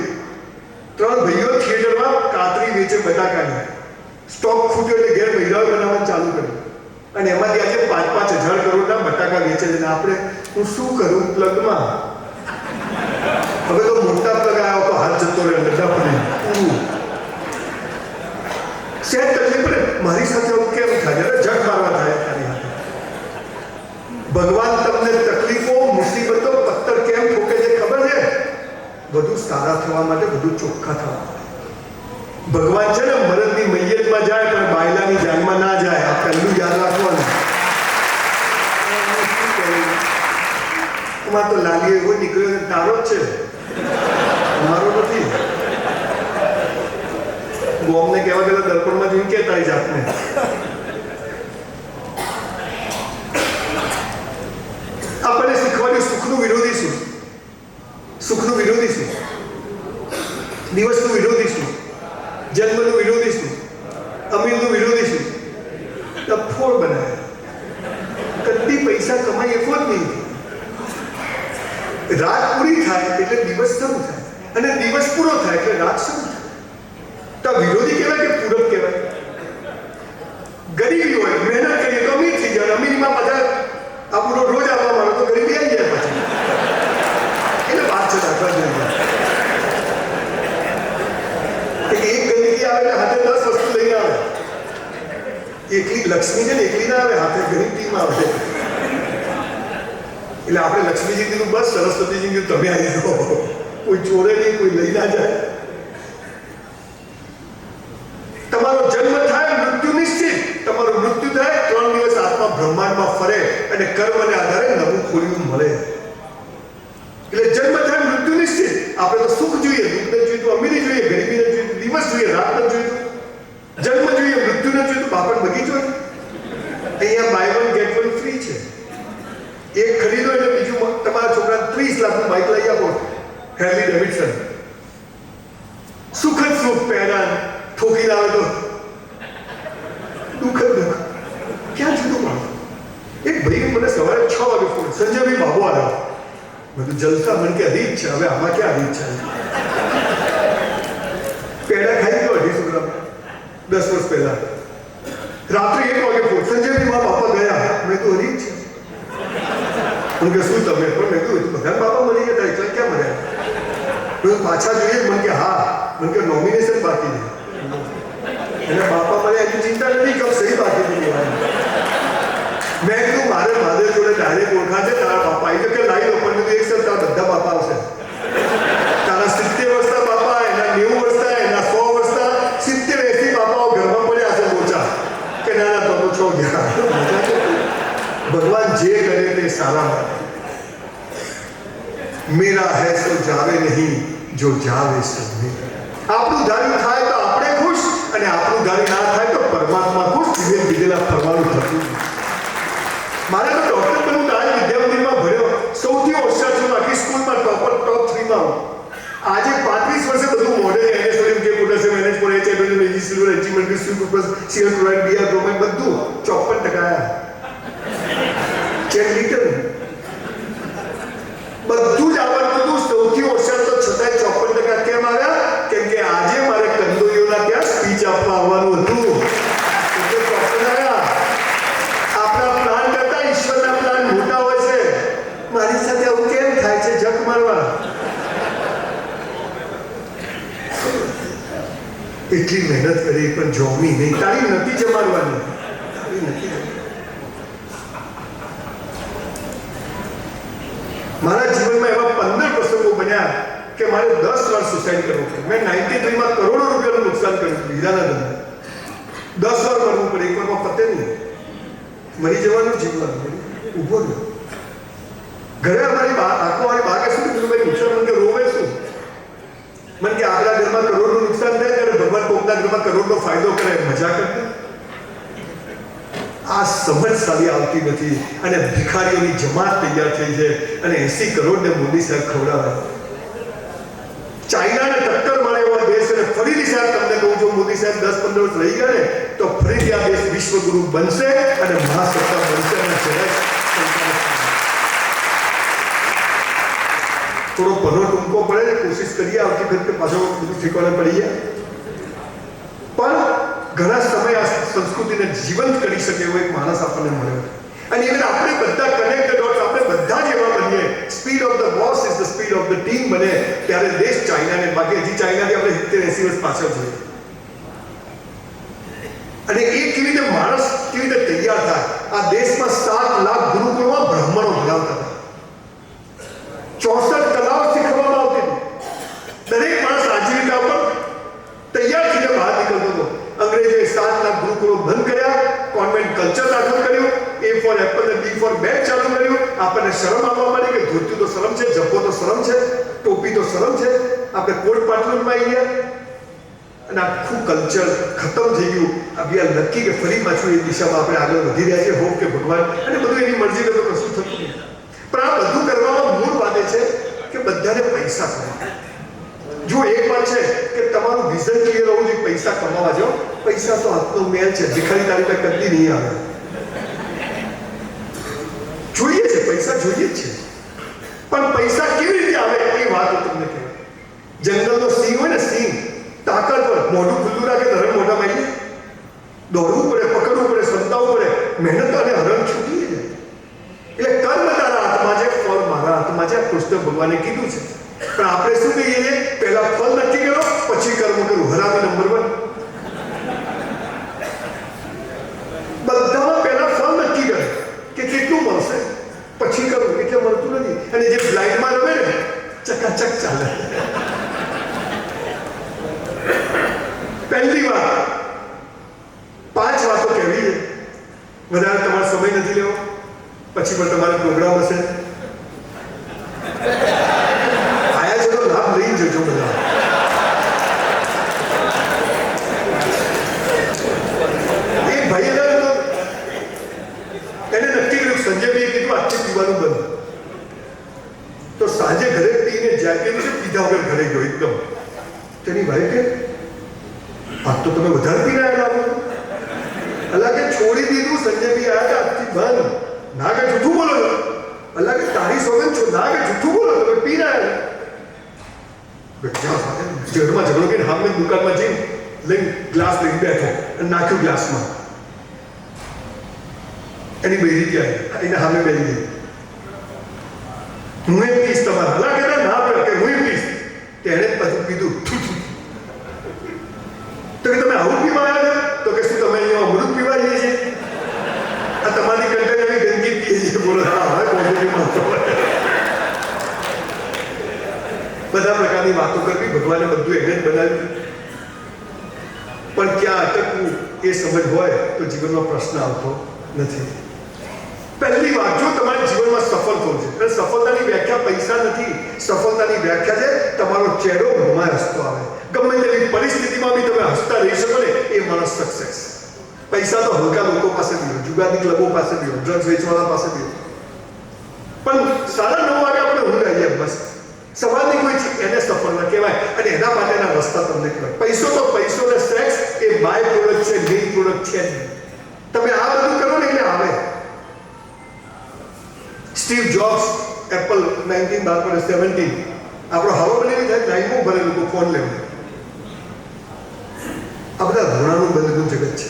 3 ભાઈઓ થિયેટરમાં કાતરી વેચે બટાકાની. સ્ટોક ખૂટ્યો એટલે ઘેર મહિલાઓ બનાવવાનું ચાલુ કર્યું, અને એમાંથી આજે 5-5 હજાર કરોડના બટાકા વેચે છે. આપણે હું શું કરું પ્લગમાં? હવે તો મોટા પ્લગ આવ્યો તો હાથ જતો રહે, બધા પડે. સેટ તકલીફ પડે. મારી સાથે આવું કેમ થાય? જરા જગ મારવા થાય તારી હાથે. ભગવાન તમને તકલીફો, મુસીબતો, પથ્થર કેમ ઠોકે છે ખબર છે? બધું સારા થવા માટે, બધું ચોખ્ખા થવા માટે. ભગવાન છે ને મરદની મૈયતમાં જાય પણ બાયલાની જાનમાં ના જાય. આ પહેલું યાદ રાખવાનું. એમાં તો લાલી એવો નીકળ્યો, તારો જ છે, મારો નથી. ગોમને કહેવા ગયેલા દર્પણમાં જોઈને કે તારી જાતને. આપણને શીખવાડ્યું સુખનું વિરોધી શું, સુખનું વિરોધી શું, દિવસનું વિરોધી શું, જન્મનું વિરોધી શું, અમીરનું વિરોધી શું? ડફોડ બનાવે. કદી પૈસા કમાઈ એકો જ નહીં. રાત પૂરી થાય એટલે દિવસ શરૂ થાય, અને દિવસ પૂરો થાય એટલે રાત શરૂ થાય. તો વિરોધી કહેવાય કે પૂરક કહેવાય? ગરીબી હોય, મહેનત કરીએ તો અમીર થઈ જાય. અમીરીમાં પાછા આપણો રોજ આવવા માંડો તો ગરીબી આવી જાય પાછી. એટલે વાત છે રાખવા જોઈએ. એક ગંદકી આવે એટલે હાથે 10 વસ્તુ લઈને આવે. એકલી લક્ષ્મી છે ને એકલી ના આવે, હાથે ગરીબ ટીમ આવે. એટલે આપણે લક્ષ્મીજી કીધું બસ, સરસ્વતીજી કીધું તમે આવી જાઓ. કોઈ ચોરે નહીં, કોઈ લઈ ના જાય. તમારો બ્રહ્માંડમાં ફરે અને કર્મને આધારે નવું ખોલ્યું મળે. એટલે જન્મ થાય મૃત્યુ નિશ્ચિત. આપણે તો સુખ જોઈએ, દુઃખ નથી જોઈતું, અમીરી જોઈએ, ગરીબી નથી જોઈતું, દિવસ જોઈએ, રાત નથી જોઈતું, જન્મ જોઈએ, મૃત્યુ નથી જોઈતું, બાપણ બગીચો. અહીંયા buy one get one free છે. એક ખરીદો એટલે બીજું તમારા છોકરાને 30 લાખનું બાઇક લઈ આપો, હેર્લી ડેવિડસન. સુખ જ સુખ, પહેલા ઠોકી આવે તો દુઃખ જ દુઃખ. ક્યાં જુદું માણસ. એક ભાઈ મને સવારે 6 વાગે ફોન, સંજયભાઈ બાબુ આવ્યો. બધું જલસા. મને કે હરી છે, હવે આમાં ક્યાં હરી છે? પેડા ખાઈ ગયો 250 ગ્રામ 10 વર્ષ પહેલા. રાત્રે 1 વાગે ફોન, સંજયભાઈ મારા બાપા ગયા. મેં તો હરી છે. હું કે શું તમે? પણ મેં કીધું બધા બાપા મળી ગયા એટલે ક્યાં મળ્યા? પાછા જોઈએ. મને કે હા. મને કે નોમિનેશન બાકી છે. એને બાપા મને એની ચિંતા નથી કે સહી બાકી નથી. મેં કીધું મારે મહાદેવ જોડે ડાયરેક્ટ ઓળખાણ છે તારા બાપા. એટલે કે લાવી લો. પણ એક સર તારા બધા બાપા આવશે. તારા 70 વર્ષના બાપા, એના 90 વર્ષના, એના 100 વર્ષના, 70-80 બાપાઓ ઘરમાં પડ્યા છે મોચા. કે ના ના તમે છો ગયા. ભગવાન જે કરે તે સારા માટે. મેરા હૈ સો જાવે નહીં, જો જાવે સો મેરા. આપણું ધાર્યું થાય તો આપણે ખુશ, અને આપણું ધાર્યું ના થાય તો પરમાત્મા ખુશ. જીવન બીજેલા ફરવાનું થતું. મારે તો ડોક્ટર બનવું. આજ વિદ્યામંદિરમાં ભણ્યો, સૌથી હોશિયાર છું. આખી સ્કૂલમાં ટોપ 3માં. આજે 35 વર્ષે બધું મોડેલ એનએસઓએમ કે પોટેશિયમ મેનેજ કરે છે, મેજી સિલ્વર એચીવમેન્ટ સુપર સીએલ ક્લોરાઇડ બીઆર બ્રોમાઇડ બધું 54% આયા. ચેક લિટલ બધું જ આવડતું હતું. સૌથી હોશિયાર તો છતાંય 54% કેમ આવ્યા? કેમ કે આજે મારે કંદોઈઓના ત્યાં સ્પીચ આપવા આવવાનું હતું. એટલે 54 આવ્યા. આપણા પ્લાન કરતા ઈશ્વરના પ્લાન મોટા હોય છે. મારી સાથે આવું કેમ થાય છે? જક મારવા. એટલી મહેનત કરી પણ જોમી નહીં. તારી નથી જમાડવાની. મારા જીવનમાં એવા 15 પ્રસંગો બન્યા કે મારે 10 વાર સુસાઇડ કરવું પડ્યું. મેં 93માં કરોડો રૂપિયાનું નુકસાન કર્યું હીરાના ધંધે. 10 વાર મરવું પડે. એક વારમાં પતે નહીં. મરી જવાનું જીવન ઊભો રહ્યો. ઘરે અમારી આંખોવાળી બા કે શું કીધું? ભાઈ નુકસાન. મને કે રોવે શું? મને કે આપણા ઘરમાં કરોડનું નુકસાન થાય ત્યારે ભગવાન કોકના ઘરમાં કરોડનો ફાયદો કરે. મજા કરતા. આ સમજ સારી આવતી નથી અને ભિખારીઓની જમાત તૈયાર થઈ છે અને 80 કરોડને મોદી સાહેબ ખવડાવે. ચાઇનાને ટક્કર મળે એવો દેશ. અને ફરીથી સાહેબ તમને કહું છું, મોદી સાહેબ 10-15 વર્ષ રહી ગયા ને તો ફરીથી આ દેશ વિશ્વગુરુ બનશે અને મહાસત્તા બનશે. અને થોડો ભનો ટૂંકો પડે, કોશિશ કરીએ આવતી વખતે પાછો બધું ઠીકોને પડી જાય. પણ ઘણા સમય આ સંસ્કૃતિને જીવંત કરી શકે એવો એક માણસ આપણને મળ્યો. અને ઇવન આપણે બધા કનેક્ટ ડોટ્સ, આપણે બધા જ એવા બનીએ. Speed of the boss is the speed of the team બને ત્યારે દેશ ચાઇનાને બાકી. હજી ચાઇનાથી આપણે 70-80 વર્ષ પાછળ જોઈએ. અને એ કેવી રીતે માણસ કેવી રીતે તૈયાર થાય. આ દેશમાં 7 લાખ ગુરુકુળમાં બ્રાહ્મણો ભણાવતા હતા. 64 કલાઓ શીખવવામાં આવતી હતી. દરેક માણસ આજીવિકા ઉપર તૈયાર થઈને બહાર નીકળતો હતો. અંગ્રેજોએ 7 લાખ ગુરુકુળો બંધ કર્યા, કોન્વેન્ટ કલ્ચર દાખલ કર્યું, A ફોર એપલ અને B ફોર બેગ ચાલુ કર્યું. આપણને શરમ આવવા માંડી કે ધોતી તો શરમ છે, જબ્બો તો શરમ છે, ટોપી તો શરમ છે. આપણે કોટ પાટલુનમાં આવી ગયા અને આખું કલ્ચર ખતમ થઈ ગયું. વી આર લકી કે ફરી પાછું એ દિશામાં આપણે આગળ વધી રહ્યા છીએ. હોપ કે ભગવાન અને બધું એની મરજી કરતો કશું થતું નહીં. પણ આ બધું કરવામાં મૂળ વાત એ છે કે બધાને પૈસા મળે. જો એક વાત છે કે તમારું વિઝન ક્લિયર હોવું જોઈએ. પૈસા કમાવા જાઓ. પૈસા તો હાથનો મેલ છે. ભિખારી તારી પાસે કદી નહીં આવે. જોઈએ છે, પૈસા જોઈએ જ છે. પણ પૈસા કેવી રીતે આવે એ વાત હું તમને કહું. જંગલનો સિંહ હોય ને, સિંહ તાકાતવર, મોઢું ખુલ્લું રાખે તો હરણ મોઢામાં આવી જાય. દોડવું પડે, પકડવું પડે, સંતાવવું પડે, મહેનત અને હરણ છૂટી જાય. એટલે કર્મ તારા હાથમાં છે, ફળ મારા હાથમાં છે. કૃષ્ણ ભગવાને કીધું છે. પણ આપણે શું કહીએ છીએ? પહેલા ફળ નક્કી કરો, પછી કર્મ કરું. હરામી નંબર 1. બધામાં પહેલા ફળ નક્કી કરે કે કેટલું મળશે, પછી કરું. એટલે મળતું નથી. અને જે બ્લાઇન્ડમાં રમે ને ચકાચક ચાલે. પહેલી વાત 5 વાતો કહેવી છે. વધારે તમારો સમય નથી લેવો, પછી પણ તમારો પ્રોગ્રામ હશે. આયા છે તો લાભ લઈ જજો બધા. એ ભાઈ એને નક્કી કર્યું, સંજયભાઈએ કીધું આજથી પીવાનું બંધ. તો સાંજે ઘરે પીને જાતે પીધા વગર ઘરે ગયો એકદમ. તેની ભાઈ કે આજ તો તમે વધારે પીને આવ્યા. અલ્લાહ કે છોડી દીધું, સંજયભાઈ આવ્યા આજથી બંધ. ના કે જૂઠું બોલો. અલ્લાહ કે તારી સોગંદ છો, ના કે જૂઠું બોલો, તમે પીને આવ્યા. ઘરમાં ઝઘડો કે હામે દુકાનમાં જઈને લઈને ગ્લાસ લઈને બેઠો અને નાખ્યું ગ્લાસમાં. એની બૈરી ત્યાં એને સામે બેસી ગઈ. હું પીશ તમારા. અલ્લાહ કે ના કે હું પીશ. તેણે પછી પીધું. તો કે તમે આવું પીવા આવ્યા તો કે શું તમે અહીંયા અમૃત પીવા જઈએ છીએ? આ તમારી કંટાળી એવી ગંદકી પીએ છીએ. બોલો હા હવે પોઝિટિવમાં બધા પ્રકારની વાતો કરવી. ભગવાને બધું એને જ બનાવ્યું. પણ ક્યાં અટકવું એ સમજ હોય તો જીવનમાં પ્રશ્ન આવતો નથી. પહેલી વાત, જો તમારા જીવનમાં સફળ થવું છે, અને સફળતાની વ્યાખ્યા પૈસા નથી. સફળતાની વ્યાખ્યા છે તમારો ચહેરો ઘરમાં હસતો આવે. ગમે તેવી પરિસ્થિતિમાં બી તમે હસતા રહી શકો ને, એ માણસ સક્સેસ. પૈસા તો હલકા લોકો પાસે બી હોય, જુગારની ક્લબો પાસે બી હોય, ડ્રગ્સ વેચવાળા પાસે બી હોય. પણ 9:30 વાગે આપણે ઊંઘ આવીએ બસ. સવારની કોઈ ચીજ એને સફળતા કહેવાય, અને એના માટેના રસ્તા તમને કહેવાય. પૈસો તો પૈસો ને સેક્સ એ બાય પ્રોડક્ટ છે, મેઇન પ્રોડક્ટ છે. તમે આ બધું કરો ને એટલે આવે. સ્ટીવ જોબ્સ એપલ 1917 આપણો હવા બનેલી થાય, લાઈનમાં ભરે લોકો ફોન લેવું. આ બધા ધોરણનું બંધનું જગત છે.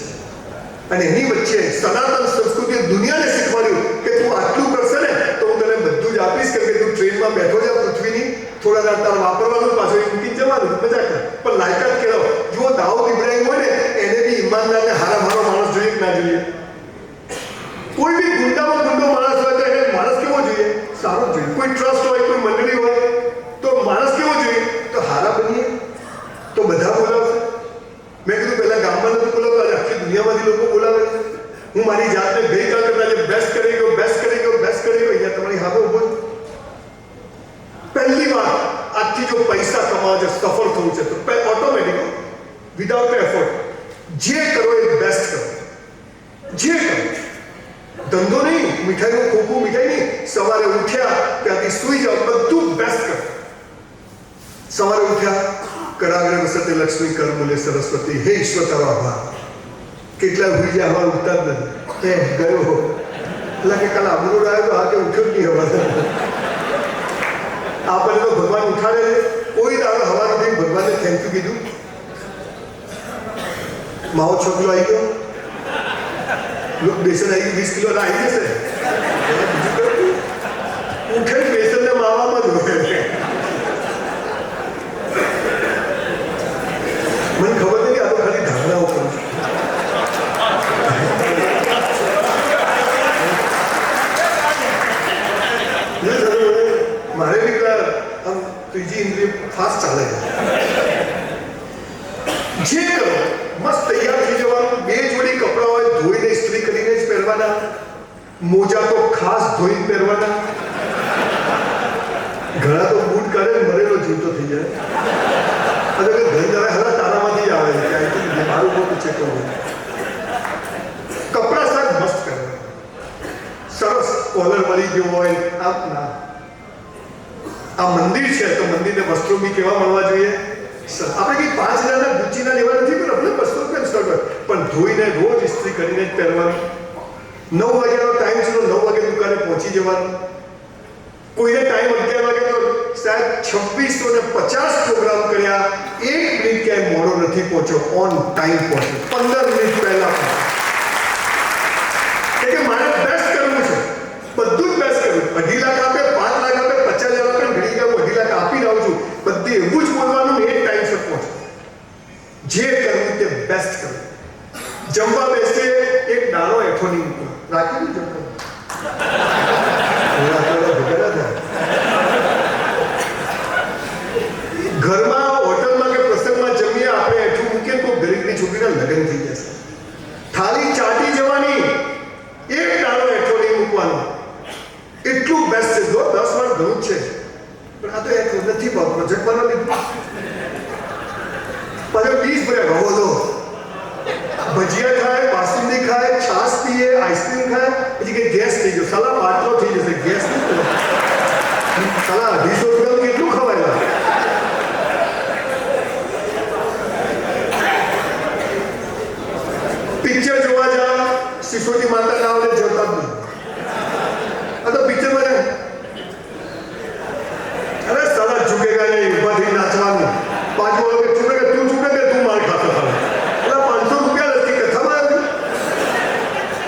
અને એની વચ્ચે સનાતન સંસ્કૃતિએ દુનિયાને શીખવાડ્યું કે તું આટલું કરશે ને તો હું તને બધું જ આપીશ, કેમ કે તું ટ્રેનમાં બેઠો છે પૃથ્વીની, થોડા દાડ તાર વાપરવાનું, પાછો એ મૂકી જવાનું, મજા કર. પણ લાયકાત કેળવો. જો દાઉદ ઇબ્રાહિમ હોય ને, એને બી ઈમાનદાર ને હારા મારો માણસ જોઈએ કે ના જોઈએ? કોઈ બી ગુંડામાં ગુંડો માણસ હોય તો એને માણસ કેવો જોઈએ? સારો જોઈએ. કોઈ ટ્રસ્ટ હોય, કોઈ મંડળી હોય તો માણસ કેવો જોઈએ? તો હારા બનીએ તો બધા બોલાવશે. મેં કીધું પહેલા ગામમાં નથી બોલાવતા, આખી દુનિયામાંથી લોકો બોલાવે. હું મારી જાતને ગઈકાલ કરતા જે બેસ્ટ કરી ગયો, બેસ્ટ કરી ગયો, બેસ્ટ કરી ગયો, અહીંયા તમારી સામે ઉભો છું. પહેલી વાત, આજથી જો પૈસા કમાવા છે, સફળ થવું છે તો ઓટોમેટિક વિધાઉટ એફર્ટ જે કરો એ બેસ્ટ કરો. જે કરો, ધંધો નહીં, મીઠાઈનું ખોખું મીઠાઈ નહીં. સવારે ઉઠ્યા ત્યાંથી સુઈ જાઓ, બધું બેસ્ટ કરો. સવારે ઉઠ્યા, કરાગ્રે વસતે લક્ષ્મી કર મૂલે સરસ્વતી, હે ઈશ્વર તારો આભાર. કેટલા ઉઠી જાય, હવા ઉઠતા જ નથી. હે ગયો એટલે કે કાલે અમરૂડ આવ્યો તો હા કે ઉઠ્યો જ નહીં હવા. આપણે તો ભગવાન ઉઠાડે, કોઈ દાડો હવા નથી ભગવાનને થેન્ક યુ કીધું. માવો છોકરો આવી ગયો, બેસન આવી ગયું, 20 કિલો આવી જશે. ઉઠે બેસન ને માવામાં જ હોય. મને ખબર નથી, આ તો ખાલી ધારણાઓ કરું છું. મારે બી આમ ત્રીજી ઇન્દ્રિય ફાસ્ટ ચાલે છે. જે કરો મસ્ત તૈયાર થઈ જવાનું. 2 જોડી કપડા હોય ધોઈને ઇસ્ત્રી કરીને જ પહેરવાના. મોજા તો ખાસ ધોઈને પહેરવાના. ઘણા તો બૂટ કાઢે મરેલો જીવતો થઈ જાય. અને ગંધ આવે હવે તારામાંથી જ આવે છે. ક્યાંયથી મારું મોટું છે કહું. કપડા સાહેબ મસ્ત કરવા, સરસ કોલર મળી ગયો હોય. આમ ના, આ મંદિર છે તો મંદિરને વસ્ત્રો બી કેવા મળવા જોઈએ? આપણે કંઈ 5,000ના ગુચ્ચીના લેવા નથી, પણ આપણે 200 રૂપિયા શર્ટ હોય પણ ધોઈને રોજ ઇસ્ત્રી કરીને જ પહેરવાનું. 9 વાગ્યાનો ટાઈમ છે તો 9 વાગે દુકાને પહોંચી જવાનું. કોઈને ટાઈમ 11 વાગે તો સાહેબ 2650 પ્રોગ્રામ કર્યા, 1 મિનિટ ક્યાંય મોડો નથી પહોંચ્યો, ઓન ટાઈમ પહોંચ્યો, 15 મિનિટ પહેલા. કે મારે બેસ્ટ કરવું છે, બધું જ બેસ્ટ કરવું. 2.5 લાખ આપે, 5 લાખ આપે, 50,000 આપે, ઘડી ગયા 2.5 લાખ આપી રહ્યો છું, બધી એવું જ બોલવાનું, એ ટાઈમ સર પહોંચો. જે કરવું તે બેસ્ટ કરવું. જમવા બેસીએ, એક દાણો એઠો નહીં મૂકો, રાખી દઉં જમવા. ઘરમાં હોટલમાં કે પ્રસંગમાં જમીએ, આપણે એઠું મૂકીએ તો ગરીબની છોકરીના લગ્ન થઈ જશે. થાળી ચાટી જવાની, નથી પ્રોજેક્ટ બનાવી લીધું. પાછો 20 ભર્યા ઘઉં દો, ભજીયા ખાય, બાસુંદી ખાય, છાશ પીએ, આઈસ્ક્રીમ ખાય, પછી કે ગેસ થઈ ગયો. સાલા બાટલો થઈ જશે, ગેસ નહીં. સાલા 250 રૂપિયાનું કેટલું ખવાય? પિક્ચર જોવા જાવ, સિસોટી માતા ના આવડે જતા જ નહીં. આ તો પિક્ચરમાં જાય, અરે સાલા ઝુકેગા નહીં, ઉભા થઈ નાચવાનું. પાછું હવે ઝુકેગા, તું ઝુકેગા, તું માર ખાતો ખાવ. એટલે 500 રૂપિયા નથી કથામાં આવ્યું.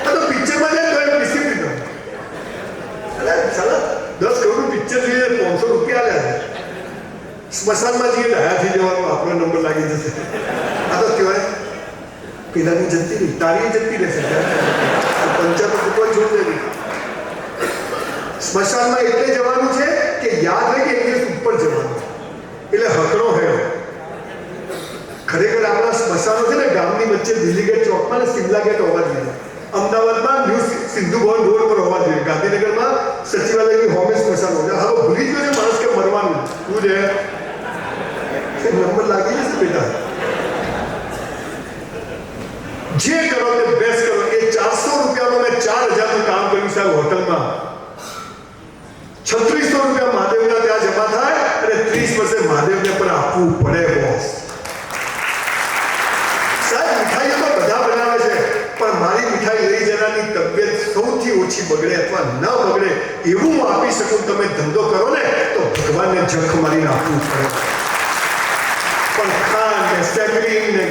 આ તો પિક્ચરમાં જાય તો એમ ડિસિપ્લિન. અરે સાલા 10 કરોડનું પિક્ચર જોઈએ, 500 રૂપિયા આલ્યા છે. સ્મશાનમાં જઈએ ડાયા થઈ જવાનું, આપણો નંબર લાગી જશે. આ તો કહેવાય પેલાની જતી રહી, તારી જતી રહેશે. પંચાયત ફૂટવા છોડી દેવી. સ્મશાનમાં એટલે જવાનું છે કે યાદ રહે કે ઇંગ્લિશ ઉપર જવાનું, એટલે હકડો હેડો. ખરેખર આપણા સ્મશાનો છે ને ગામની વચ્ચે દિલ્હી ગેટ ચોકમાં ને સિમલા ગેટ હોવા જોઈએ. અમદાવાદમાં ન્યૂ સિંધુ ભવન રોડ પર હોવા જોઈએ. ગાંધીનગરમાં સચિવાલયની હોમે સ્મશાન હોય. હવે ભૂલી ગયો છે માણસ કે મરવાનું શું છે. નંબર લાગી જશે બેટા. જે કરો તે બેસ્ટ કરો. એ 400 રૂપિયામાં મેં 4000નું કામ કર્યું સાહેબ હોટલમાં. 3600 રૂપિયા મહાદેવના ત્યાં જમા થાય અને 30 વર્ષે મહાદેવને પર આપવું પડે બોસ. સાહેબ મીઠાઈઓ તો બધા બનાવે છે, પણ મારી મીઠાઈ લઈ જનારની તબિયત સૌથી ઓછી બગડે અથવા ન બગડે એવું હું આપી શકું. તમે ધંધો કરો ને તો ભગવાનને જખ મારીને આપવું પડે. પણ ખાંડ ને સેકરીન ને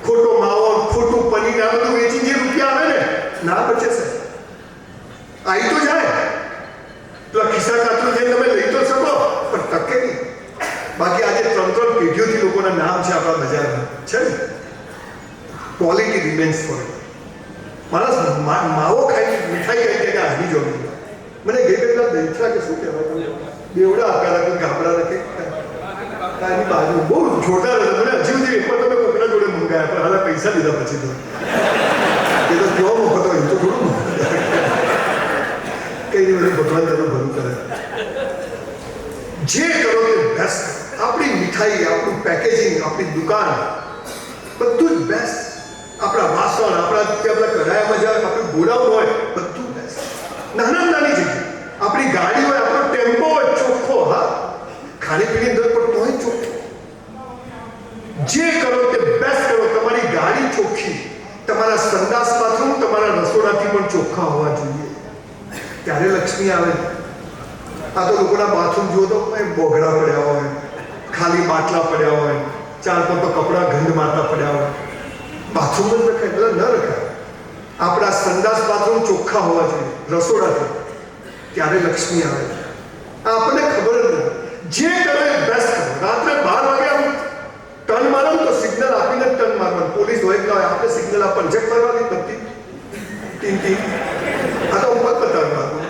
ખોટો માવો, ખોટું પનીર, આ બધું વેચી જે રૂપિયા આવે ને ના બચે છે. આવી તો જાય પેલા ખિસ્સા કાતરું જઈને તમે લઈ તો શકો, પણ ટકે નહીં. બાકી આજે 3 પેઢીઓથી લોકોના નામ છે આપણા બજારમાં છે ને. Quality remains for. માણસ માવો ખાઈ મીઠાઈ ખાઈ કે આવી જોવી. મને ગઈ પેલા દહીથરા કે શું કહેવાય બેવડા આપ્યા કે ગામડા રાખે એની બાજુ બહુ જોરદાર હતા. મને હજી સુધી એકવાર તમે કોકના જોડે મંગાયા, પણ હાલ પૈસા લીધા પછી તો એ તો કેવો મોકો હતો, એ તો થોડું કઈ નહીં. બધું ભગવાન તમે ભલું કરે. જે કરો તે બેસ્ટ. આપણી મીઠાઈ, આપણું પેકેજિંગ, આપણી દુકાન બધું જ બેસ્ટ. આપણા વાસણ, આપણા કઢાયામાં જાય, આપણું ગોડાઉન હોય બધું બેસ્ટ. નાની જગ્યાએ આપણી ગાડી હોય, આપણો ટેમ્પો હોય ચોખ્ખો, હા ખાણીપીણી દર પર તોય ચોખ્ખો. જે કરો તે બેસ્ટ કરો. તમારી ગાડી ચોખ્ખી, તમારા સંડાસ બાથરૂમ તમારા રસોડાથી પણ ચોખ્ખા હોવા જોઈએ, ત્યારે લક્ષ્મી આવે. આ તો લોકોના બાથરૂમ જુઓ તો બોગડા પડ્યા હોય, ખાલી બાટલા પડ્યા હોય, 4 તો કપડા ગંધ મારતા પડ્યા હોય. બાથરૂમ જ રખાય, એટલે ન રખાય. આપણા સંડાસ બાથરૂમ ચોખ્ખા હોવા જોઈએ રસોડાથી, ત્યારે લક્ષ્મી આવે. આપણને ખબર જ નથી. જે કરો એ બેસ્ટ કરો. રાત્રે 12 વાગે આમ ટર્ન મારો તો સિગ્નલ આપીને ટર્ન મારવાનું. પોલીસ હોય કે આપણે સિગ્નલ આપવાનું, ચેક કરવાની બધી ટીમ. આ તો ઉપર બતાવવાનું.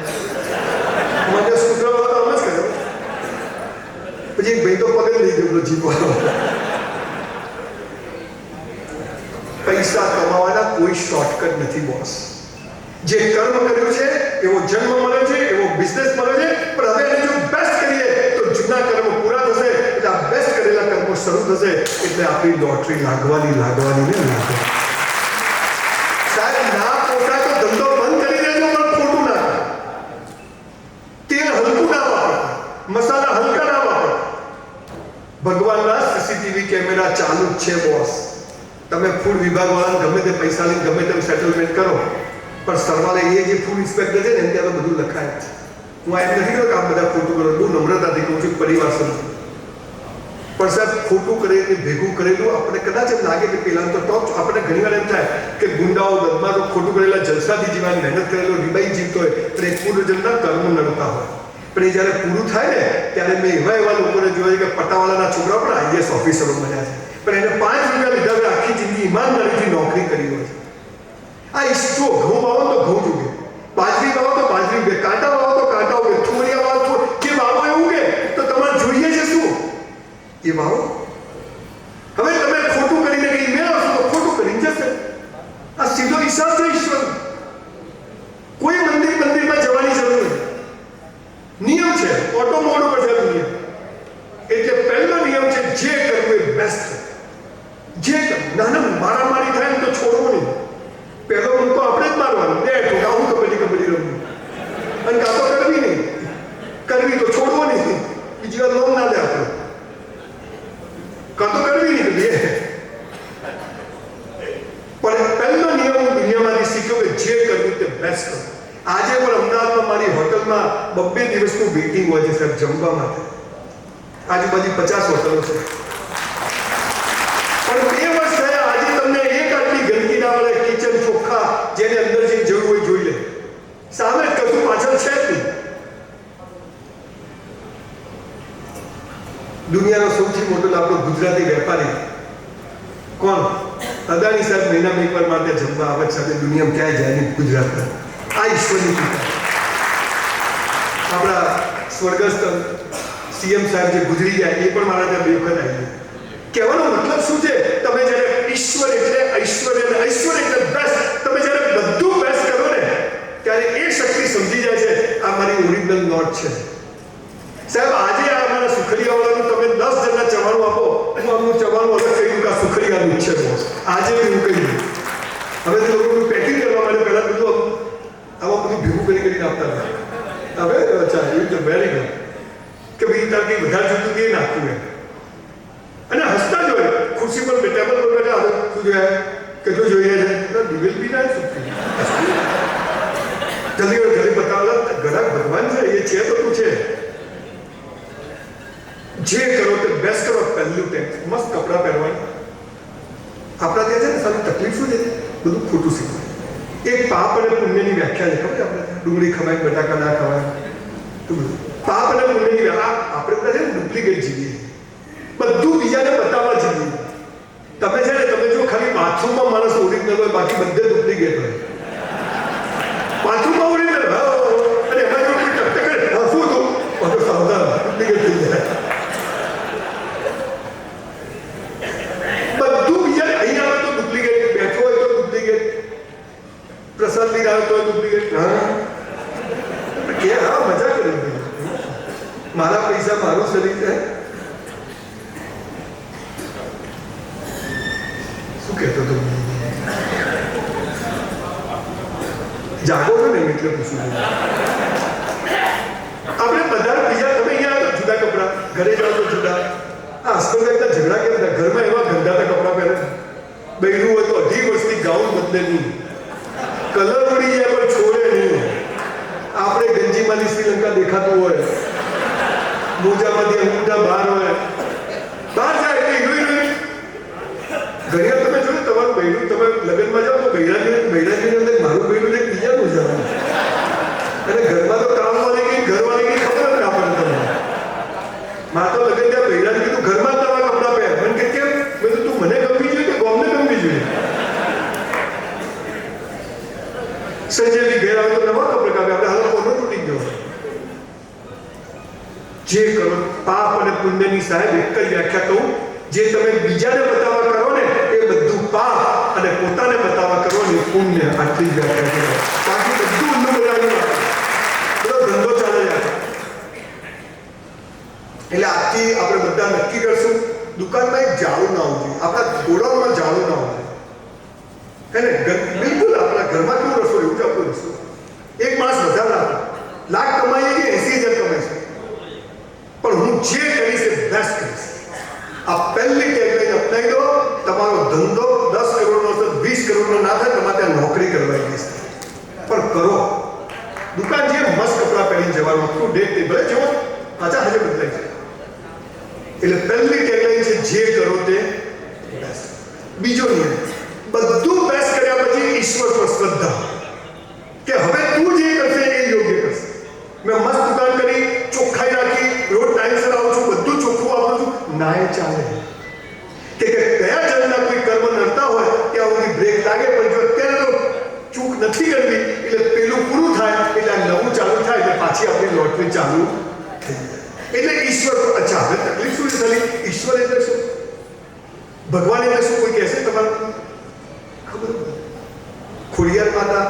મને સ્કૂટર વાળો આમ જ કર્યો. પછી એક ભાઈ તો પગે લઈ ગયો જીવવાનો. પૈસા કમાવાના કોઈ શોર્ટકટ નથી બોસ. જે કર્મ કર્યું છે એવો જન્મ મળે છે, એવો બિઝનેસ મળે છે. પણ હવે એને જો બેસ્ટ કરીએ તો જૂના કર્મ પૂરા થશે, એટલે આ બેસ્ટ કરેલા કર્મો શરૂ થશે, એટલે આપણી લોટરી લાગવાની ને લાગે. સાહેબ ના પોતા તો ધંધો બંધ કરી દેજો, પણ ખોટું ના કરે. તેલ હલકું ના વાપરતા, મસાલા હલકા ના વાપરતા. ભગવાનના સીસીટીવી કેમેરા ચાલુ જ છે બોસ. તમે ફૂડ વિભાગ વાળાને ગમે તે પૈસા લઈને ગમે તેમ સેટલમેન્ટ કરો, પણ સરવાળે એ જે ફૂડ ઇન્સ્પેક્ટર છે ને એમ ત્યાં તો બધું લખાય છે. હું એમ નથી કહ્યું કે આ બધા ખોટું કરો, બહુ નમ્રતાથી કહું છું પરિવાર સમજુ. પણ સાહેબ ખોટું કરેલું ભેગું કરેલું આપણે કદાચ એમ લાગે કે પેલા તો ટોપ. આપણે ઘણી વાર એમ થાય કે ગુંડાઓ બદમાશો ખોટું કરેલા જલસાથી જીવન મહેનત કરેલો રીબાઈ જીવતો હોય, પણ એ પૂર્વજન્મના કર્મ નડતા હોય. પણ એ જ્યારે પૂરું થાય ને ત્યારે મેં એવા લોકોને જોયા કે પટ્ટાવાળાના છોકરા પણ આઈએસ ઓફિસરો બન્યા છે, પણ એને 5 રૂપિયા લીધા હોય, આખી જિંદગી ઈમાનદારીથી નોકરી કરી હોય છે. આ ઈસ્ટો ઘઉં વાવો તો ઘઉં ઉગે, બાજરી વાવો તો બાજરી ઉગે, કાંટા વાવો તો કાંટા ઉગે, થોડિયા વાવો તો જે વાવો એ ઉગે. તો તમારે જોઈએ છે શું એ વાવો. હવે તમે ખોટું કરીને કઈ મેળવશો તો ખોટું કરીને જશે. આ સીધો હિસાબ છે ઈશ્વર. કોઈ મંદિરમાં જવાની જરૂર નથી. નિયમ છે, ઓટો મોડ ઉપર છે દુનિયા. બેસ્ટ કરો. આજે પણ અમદાવાદમાં મારી હોટલમાં 2 દિવસનું વેઇટિંગ હોય છે સાહેબ જમવા માટે. આજુબાજુ 50 હોટલો છે, પણ 2 વર્ષ થયા આજે તમને એક આટલી ગંદકી ના મળે. કિચન ચોખ્ખા, જેને અંદર જે જરૂર હોય જોઈ લે. સામે જ કશું પાછળ છે જ નહીં. દુનિયાનો સૌથી મોટો આપણો ગુજરાતી વેપારી કોણ? અદાણી સાહેબ મહિનામાં એકવાર માટે જમવા આવે છે. દુનિયામાં ક્યાંય જાય નહીં ગુજરાતના. આ ઈશ્વરની કૃપા. આપણા સ્વર્ગસ્થ સીએમ સાહેબ જે ગુજરી ગયા એ પણ મારા ત્યાં 2 વખત આવી. કહેવાનો મતલબ શું છે? તમે જ્યારે ઈશ્વર એટલે ઐશ્વર્ય અને ઐશ્વર્ય એટલે બેસ્ટ, તમે જ્યારે બધું બેસ્ટ કરો ને ત્યારે એ શક્તિ સમજી જાય છે આ મારી ઓરિજિનલ નોટ છે. સાહેબ આજે આ અમારા સુખડિયાવાળાનું તમે 10 જણના ચવાણું આપો, હું આમનું ચવાણું હવે કહી દઉં કે આ સુખડિયાનું છે બોસ. આજે હું કહી દઉં. હવે તો લોકોનું પેકિંગ કરવા માટે પહેલાં બધું આમાં બધું ભેગું કરીને આપતા હતા. હવે અચ્છા એવું તો વેરી ગુડ કે ભાઈ તારથી વધારે જોતું એ નાખવું એમ. અને હસતા જ હોય. ખુરશી પર ટેબલ પર બેઠા હવે શું જોઈએ કેટલું જોઈએ છે દિવેલ બી ના શું જલ્દી બતાવેલા ઘણા ભગવાન છે એ છે તો તું છે. જે કરો તે બેસ્ટ કરો. પહેલું ટેક્સ મસ્ત કપડાં પહેરવાનું. આપણા ત્યાં છે ને સારી તકલીફ શું છે? બધું ખોટું શીખવું. એક પાપ અને પુણ્યની વ્યાખ્યા છે ખબર? આપણે ડુંગળી ખવાય, બટાકા ના ખવાય. પાપ અને પુણ્યની વ્યાખ્યા આપણે બધા છે ને ડુપ્લિકેટ જીવીએ. બધું બીજાને બતાવવા જીવીએ. તમે છે ને તમે જો ખાલી બાથરૂમમાં માણસ ઓરિજિનલ હોય, બાકી બધે ડુપ્લિકેટ હોય. બાથરૂમમાં ઓરિજિનલ અને એમાં જો કોઈ ટક કરે હસવું તો બધું સાવધાન ડુપ્લિકેટ થઈ જાય. પ્રસાદ લઈને આવ્યો તો ડુપ્લિકેટ. કે હા મજા કરી મારા પૈસા મારું શરીર છે. શું કહેતો હતો? જાગો છો ને એટલે પૂછું છું. આપણે બધા બીજા તમે અહીંયા તો જુદા કપડા, ઘરે જાઓ તો જુદા. આ હસબન્ડ ઝઘડા કેમ થાય? ઘરમાં એવા ગંદાતા કપડા પહેરે. બહેરું હોય તો 2.5 વર્ષથી ગાઉન બદલે નહીં, કલર ઉડી જાય પણ છોડે નહીં. આપણે ગંજીમાંથી શ્રીલંકા દેખાતું હોય, મોજામાંથી અંગૂઠા બહાર હોય, બહાર જાય એટલે હિરોઈન. ઘડિયાળ તમે જોયું તમારું બહેરું, તમે લગ્નમાં જાઓ તો બૈરાજીની અંદર મારું બહેરું છે બીજાનું જવાનું. અને ઘરમાં તો કામવાળી ગઈ ઘરવાળી ગઈ ખબર જ ના પડે તમને. મારે તો લગ્ન ત્યાં બૈરાજી કીધું ઘરમાં તમારા કપડાં પહેર. મને કે કેમ? મેં તું મને ગમવી જોઈએ કે ગોમને ગમવી જોઈએ? સંજયજી ઘેર આવે તો નવા કપડે કાપે. આપણે હાલ કોનો તૂટી ગયો. જે કરો પાપ અને પુણ્યની સાહેબ એક જ વ્યાખ્યા કહું. જે તમે બીજાને બતાવવા કરો ને એ બધું પાપ, અને પોતાને બતાવવા કરો ને પુણ્ય. આટલી જ વ્યાખ્યા કરો. બાકી બધું ઊંધું બનાવ્યું. બધો ધંધો ચાલે જાય. એટલે આજથી આપણે બધા નક્કી કરશું દુકાનમાં એક જાળું ના હોવું જોઈએ. આપણા ગોડાઉનમાં જાળું ના હોવું જોઈએ. બિલકુલ આપણા ઘરમાં કેવું રસોઈ એવું જ આપણું રસોઈ. એક માણસ વધારે આપે, લાખ કમાઈએ કે 80,000 કમાય છે, પણ હું જે કરીશ એ બેસ્ટ કરીશ. આ પહેલી ટેગલાઈન અપનાવી દો. તમારો ધંધો 10 કરોડનો તો 20 કરોડનો ના થાય. તમારે ત્યાં નોકરી કરવા જઈશ, પણ કરો. દુકાન જે મસ્ત કપડાં પહેરીને જવાનું, આપણું ડેટ તે ભલે જો પાછા હજે બદલાય છે. એટલે પહેલી ટેગલાઈન છે જે કરો તે બેસ્ટ. બીજો નિયમ, બધું બેસ્ટ કર્યા પછી ઈશ્વર પર શ્રદ્ધા કે હવે તું જે કરશે એ યોગ્ય કરશે. મેં મસ્ત દુકાન કરી, ચોખ્ખાઈ રાખી, રોજ ટાઈમસર આવું છું, બધું ચોખ્ખું વાપરું છું, ના એ ચાલે. કે કયા જણના કોઈ કર્મ નડતા હોય ત્યાં સુધી બ્રેક લાગે, પણ જો અત્યારે તો ચૂક નથી કરવી એટલે પેલું પૂરું થાય એટલે નવું ચાલુ થાય એટલે પાછી આપણી લોટરી ચાલુ થઈ જાય. એટલે ઈશ્વર પર. અચ્છા, હવે તકલીફ શું છે ખાલી? ઈશ્વર એટલે શું? ભગવાન એટલે શું? કોઈ કહેશે તમારું? ખબર? ખોડિયાર માતા,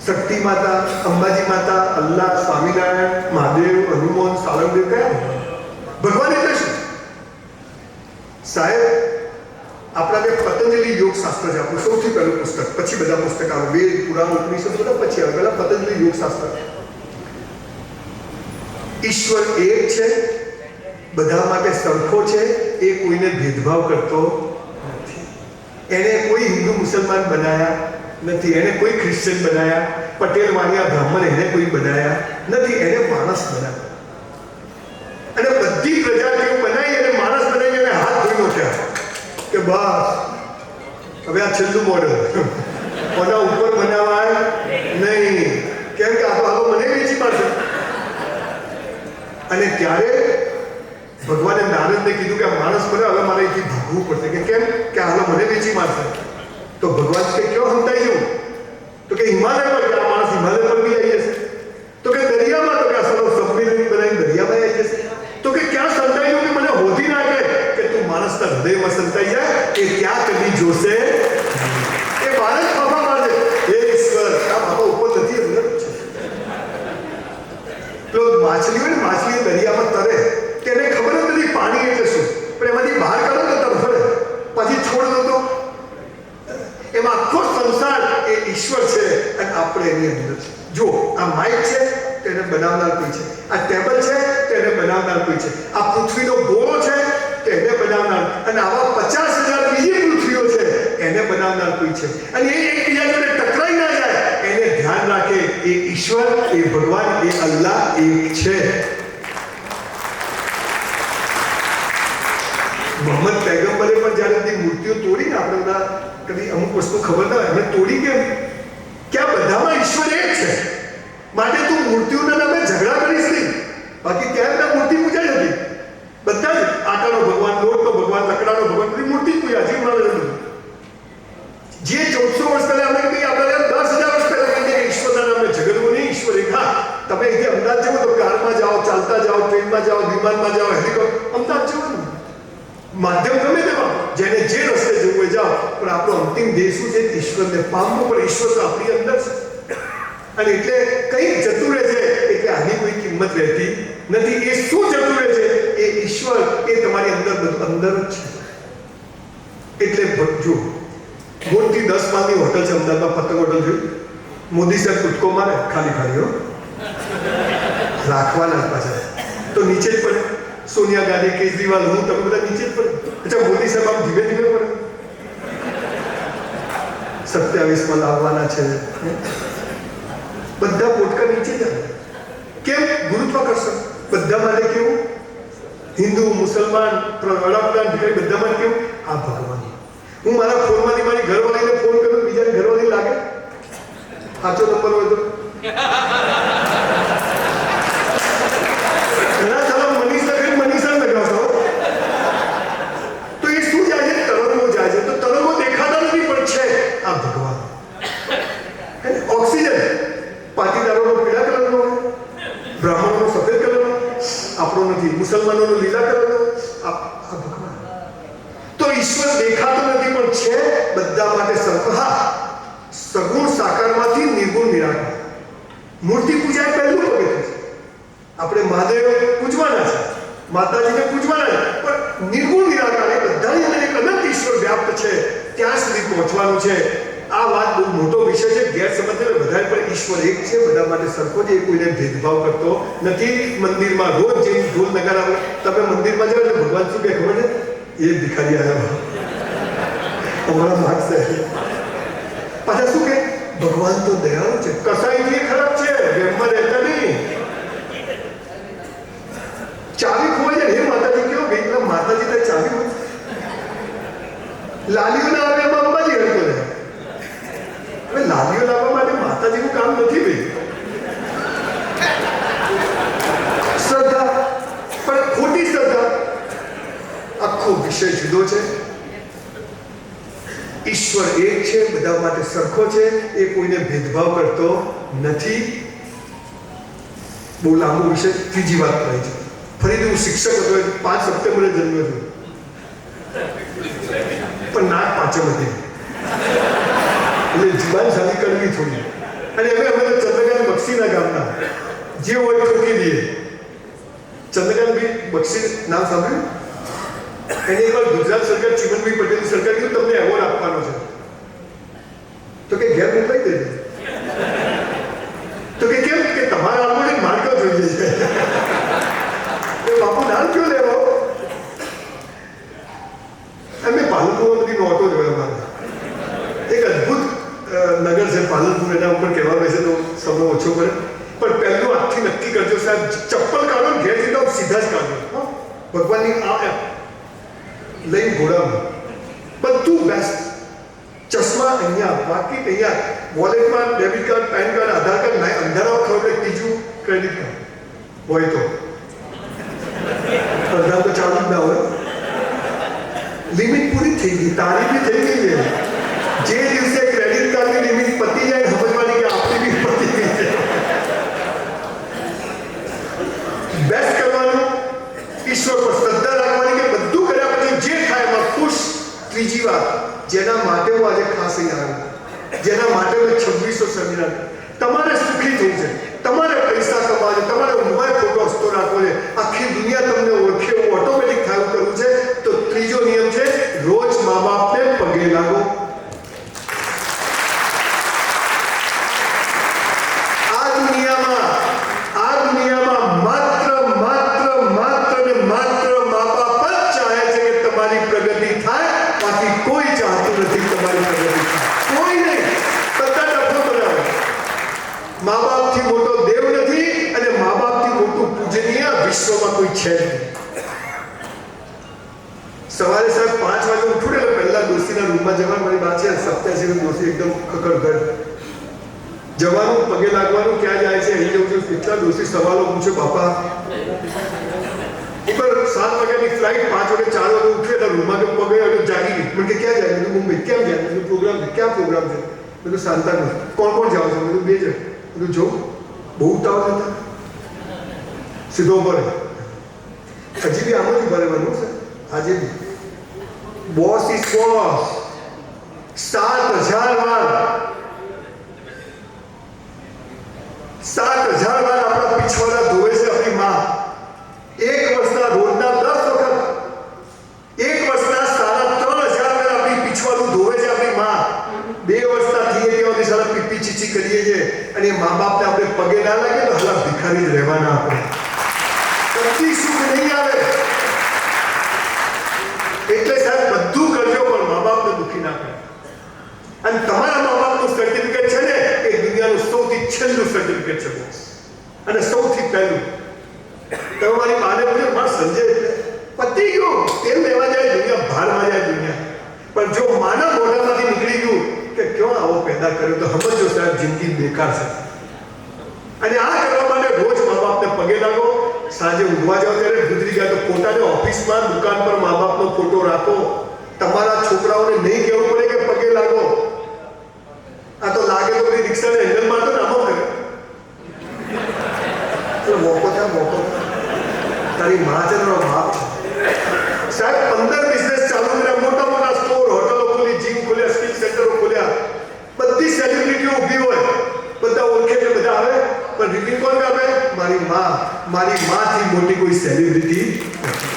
શક્તિ માતા, અંબાજી માતા, અલ્લાહ, સ્વામિનારાયણ, મહાદેવ, હનુમાન, સાલંગદેવ, કયા ભગવાન એટલે શું? સાહેબ આપણા જે પતંજલિ યોગ શાસ્ત્ર છે, આપણું સૌથી પહેલું પુસ્તક, પછી બધા પુસ્તક આવે, વેદ, પુરાણ, ઉપનિષદ બધા પછી આવે, પહેલા પતંજલિ યોગ શાસ્ત્ર. ઈશ્વર એક છે, બધા માટે સરખો છે, એ કોઈને ભેદભાવ કરતો નથી. એને કોઈ હિન્દુ મુસલમાન બનાયા નથી. એને કોઈ ક્રિશ્ચિયન બનાયા, પટેલ વાણિયા બ્રાહ્મણ એને કોઈ બનાયા નથી. એને માણસ બનાવ્યો અને બધી પ્રજાતિઓ બનાવી અને માણસ બનાવી એને હાથ ધોઈ નાખ્યા કે બસ હવે આ છેલ્લું મોડલ, કોના ઉપર બનાવાય નહીં, કેમ કે આ તો હાલો મને વેચી પાડશે. અને ત્યારે ભગવાને નારદને કીધું કે આ માણસ બને, હવે મારે અહીંથી ભાગવું પડશે. કે કેમ? કે હાલો મને વેચી મારશે. તો ભગવાન કે ક્યાં સમજાઈ ગયું? તો કે હિમાલય પર, કે આ માણસ હિમાલય પર બી આવી જશે. તો કે દરિયામાં, તો કે આ સરો સબમરીન બનાવીને દરિયામાં આવી જશે. તો કે ક્યાં સંતાઈ ગયું કે મને હોધી નાખે, કે તું માણસના હૃદયમાં સંતાઈ જાય એ ત્યાં કદી જોશે એ બાર જ બાબા મારે. હે ઈશ્વર, આ બાબા ઉપર નથી, અંદર છે. તો માછલી હોય ને, માછલી દરિયામાં તરે, તેને ખબર જ નથી પાણી એટલે શું, પણ એમાંથી બહાર કાઢો તો તરફડે, પછી છોડ દો તો એમાં આખો સંસાર એ ઈશ્વર છે અને આપણે એની અંદર છે. જો આ માઇક છે તેને બનાવનાર કોઈ છે, આ ટેબલ છે તેને બનાવનાર કોઈ છે, આ પૃથ્વીનો ગોળો છે તેને બનાવનાર, અને આવા 50,000 બીજી પૃથ્વીઓ છે એને બનાવનાર કોઈ છે. અને એ એકબીજા જોડે ટકરાઈ ના જાય એને ધ્યાન રાખે. એ ઈશ્વર, એ ભગવાન, એ અલ્લાહ એક છે. મોહમ્મદ પૈગંબરે પણ જ્યારે બધી મૂર્તિઓ તોડીને, આપણે બધા કદી અમુક વસ્તુ ખબર ના હોય, એમણે તોડી કેમ? કે આ બધામાં ઈશ્વર એક છે, માટે તું મૂર્તિઓના નામે ઝઘડા કરીશ નહીં. બાકી ત્યાં બધા મૂર્તિ પૂજાઈ હતી, બધા જ આટાનો ભગવાન, લોટનો ભગવાન, લકડાનો ભગવાન, બધી મૂર્તિ પૂજા છે. જે 1400 વર્ષ પહેલા આપણે કહીએ, આપણે 10,000 વર્ષ પહેલા કહીએ કે ઈશ્વરના નામે ઝઘડવું નહીં. ઈશ્વર એક. હા, તમે અહીંથી અમદાવાદ જવો તો કારમાં જાઓ, ચાલતા જાઓ, ટ્રેનમાં જાઓ, વિમાનમાં જાઓ, હેલિકોપ્ટર, અમદાવાદ જવાનું માધ્યમ ગમે તેમાં, જેને જે રસ્તે જવું હોય જાઓ, પણ આપણો અંતિમ દેશ શું છે? ઈશ્વરને પામવું. પણ ઈશ્વર તો આપણી અંદર છે, અને એટલે કંઈક જતું રહે છે એટલે આની કોઈ કિંમત રહેતી નથી. એ શું જતું રહે છે? એ ઈશ્વર, એ તમારી અંદર, બધું અંદર જ છે. એટલે જો મોટી 10 માળની હોટલ છે અમદાવાદમાં, પતંગ હોટલ જોઈ, મોદી સાહેબ કૂદકો મારે, ખાલી ખાલીઓ રાખવાના પાછા, તો નીચે જ પડે. સોનિયા ગાંધી, કેજરીવાલ, હું, તમે બધા નીચે જ પડે. અચ્છા, મોદી સાહેબ આમ ધીમે ધીમે પડે. 27માં લાવવાના છે, બધા પોટકા નીચે જ આવે. કેમ? ગુરુત્વાકર્ષણ. બધા માટે કેવું? હિન્દુ, મુસલમાન, વડાપ્રધાન, બધા માટે કેવું? આ ભગવાન. હું મારા ફોનમાંથી મારી ઘરવાળીને ફોન કરું, બીજાની ઘરવાળી લાગે સાચો નંબર હોય તો મનીષા લગાવશો તો એ શું જાય છે? તરંગો જાય છે. તો તરંગો દેખાતા નથી, પણ છે આ ભગવાન. ઓક્સિજન પાટીદારોનો પીળા કલરનો હોય, બ્રાહ્મણોનો સફેદ કલરનો, આપણો નથી. મુસલમાનોનો લીલા કલરનો. આ ભગવાન. તો ઈશ્વર દેખાતો નથી, પણ છે બધા માટે સરખો. હા, સગુણ સાકારમાંથી નિર્ગુણ નિરાકાર. મૂર્તિ પૂજા પહેલું પગથિયું છે. આપણે મહાદેવ પૂજવાના છે, માતાજીને પૂજવાના છે, પણ નિર્ગુણ નિરાકાર એ બધાની અંદર એક અનંત ઈશ્વર વ્યાપ્ત છે, ત્યાં સુધી પહોંચવાનું છે. આ વાત બહુ મોટો વિષય છે, ગેરસમજ છે. બધા પણ ઈશ્વર એક છે, બધા માટે સરખો છે, એ કોઈને ભેદભાવ કરતો નથી. મંદિરમાં રોજ જે ઢોલ નગારા, તમે મંદિરમાં જાઓ એટલે ભગવાન શું કહે ખબર છે? એ ભિખારી આવ્યા અમારા માગશે. પાછા શું કે? ભગવાન તો દયાળુ છે, કસાઈ ખરાબ છે, ઘરમાં રહેતા નહીં. ચાવી ખોવાઈ જાય, હે માતાજી કેવો ગઈ? માતાજી તો ચાવી હોય, લાલીઓ ના આવે એમાં અંબાજી હરતો રહે. હવે લાલીઓ લાવવા માટે માતાજીનું કામ નથી ભાઈ. શ્રદ્ધા, પણ ખોટી શ્રદ્ધા. આખો વિષય જુદો છે. ઈશ્વર એક છે, બધા માટે સરખો છે, એ કોઈને ભેદભાવ કરતો નથી. બહુ લાંબો વિષય. ત્રીજી વાત કહે છે, ફરીથી હું શિક્ષક હતો, 5 સપ્ટેમ્બરે જન્મ્યો છું, પણ નાક પાંચમ હતી એટલે જુબાન સારી કરવી થોડી. અને અમે ચંદ્રકાંત બક્ષીના ગામના જે હોય ઠોકી દઈએ. ચંદ્રકાંત બક્ષી નામ સાંભળ્યું? એને એકવાર ગુજરાત સરકાર, ચીમનભાઈ પટેલની સરકાર કીધું તમને એવોર્ડ આપવાનો છે, તો કે ઘેર મોકલાઈ દેજે. તો કે કેમ? કે તમારા આંગોળી માર્કો જોઈએ છે. બાપુ નામ ક્यों લેવો? અમે પાલનપુરમાં બધી નોટો જોયા. એક અદભુત નગર સમય ઓછો પડે. પણ પહેલું આજથી નક્કી કરજો સાહેબ, ચપ્પલ કાઢો ઘેર જઈને સીધા જ કાઢો. ભગવાનની આ લઈને ઘોડામાં બધું બેસ્ટ. ચશ્મા અહીંયા, બાકી અહીંયા, વોલેટમાં ડેબિટ કાર્ડ, પેન કાર્ડ, આધાર કાર્ડ, ના અંધારાઓ ખબર, ત્રીજું ક્રેડિટ કાર્ડ હોય તો અડધા તો ચાલુ જ ના હોય. લિમિટ પૂરી થઈ ગઈ, તારી બી થઈ ગઈ છે. જે દિવસે ક્રેડિટ કાર્ડની લિમિટ પતી જાય સમજવાની કે આપણી બી પતી ગઈ છે. બેસ્ટ કરવાનું, ઈશ્વર પર શ્રદ્ધા રાખવાની કે બધું કર્યા પછી જે થાય એમાં ખુશ. ત્રીજી વાત, જેના માટે હું આજે ખાસ અહીં આવ્યો, જેના માટે મેં 2600 સેમિનાર, તમારે સુખી થવું છે, તમારે પૈસા કમાવા છે, તમારે મોબાઈલ ફોટો હસતો રાખવો છે, આખી દુનિયા તમને ઓળખે એવું ઓટોમેટિક થયું કરવું છે, તો ત્રીજો નિયમ છે રોજ મા બાપને પગે લાગો. આ દુનિયામાં માત્ર મા બાપ જ ચાહે છે કે તમારી પ્રગતિ થાય, બાકી કોઈ ચાહતું નથી તમારી પ્રગતિ થાય. કોઈ નહીં, બધા ડફો બનાવે. મા બાપથી મોટો દેવ નથી અને મા બાપથી મોટું પૂજનીય વિશ્વમાં કોઈ છે નહીં. સવારે સાહેબ 5 વાગે ઉઠું ને પહેલા ડોસીના રૂમમાં જવાનું. મારી વાત છે 87 ની ડોસી, એકદમ કકડગડ જવાનું, પગે લાગવાનું, ક્યાં જાય છે, અહીં જવું છું. કેટલા ડોસી સવાલો પૂછે, બાપા એક વાર 7 વાગ્યાની ફ્લાઇટ, 5 વાગે 4 વાગે ઉઠે એટલે રૂમમાં કે પગે જાગી ગઈ. મને કે ક્યાં જાય? મુંબઈ. કેમ જાય? પ્રોગ્રામ છે. ક્યાં પ્રોગ્રામ છે? બધું શાંતા. કોણ જાઓ છો? બધું 2 જણ. બધું જો બહુ ઉતાવળ હતા, સીધો પડે. હજી બી આમ જ ઉભા રહેવાનું છે આજે બી. Boss is boss. 7000 વાર આપણા પીછવાડા ધોવે છે આપણી માં. 1 વર્ષના રોજના 10 વખત, 1 વર્ષના 3000 વાર આપણી પીછવાડું ધોવે છે આપણી માં. 2 વર્ષના થઈએ ત્યાંથી સારા પીપી ચીચી કરીએ છીએ અને મા બાપને આપણે પગે ના લાગે તો હાલા ભિખારી જ રહેવાના આપણે. કદી સુખ નહીં આવે. એટલે સાહેબ બધું કરજો પણ મા બાપને દુખી ના કરે. અને તમારા મા બાપનું સર્ટિફિકેટ છે ને એ દુનિયાનું સૌથી છેલ્લું સર્ટિફિકેટ છે બોસ. અને સૌથી પહેલું તમે મારી માને પૂછ્યું, માં સંજય એટલે પતી ગયું, તેલ લેવા જાય દુનિયા, ભારમાં જાય દુનિયા. પણ જો માના મોઢામાંથી નીકળી ગયું કે ક્यों આવો પેદા કર્યો, તો સમજો સાહેબ જિંદગી બેકાર છે. અને આ કરવા માટે રોજ મા બાપને પગે લાગો. સાંજે ઊંઘવા જાઓ ત્યારે ગુજરી ગયા તો પોતાને ઓફિસમાં, દુકાન પર મા બાપનો ફોટો રાખો. તમારા છોકરાઓને નહીં કહેવું પડે કે પગે લાગો. આ તો લાગે તો બધી રિક્ષાને હેન્ડલ મારતો ને આમો કરે. મોકો થા મોકો, તારી માં છે તારો બાપ છે. સાહેબ 15 બિઝનેસ ચાલુ કર્યા, મોટા મોટા સ્ટોર, હોટલો ખોલી, જીમ ખોલ્યા, સ્કિલ સેન્ટરો ખોલ્યા. બધી સેલિબ્રિટીઓ ઊભી હોય, બધા ઓળખે છે, બધા આવે. પણ રિવ્યુ કોણ આપે? મારી માથી મોટી કોઈ સેલિબ્રિટી નથી.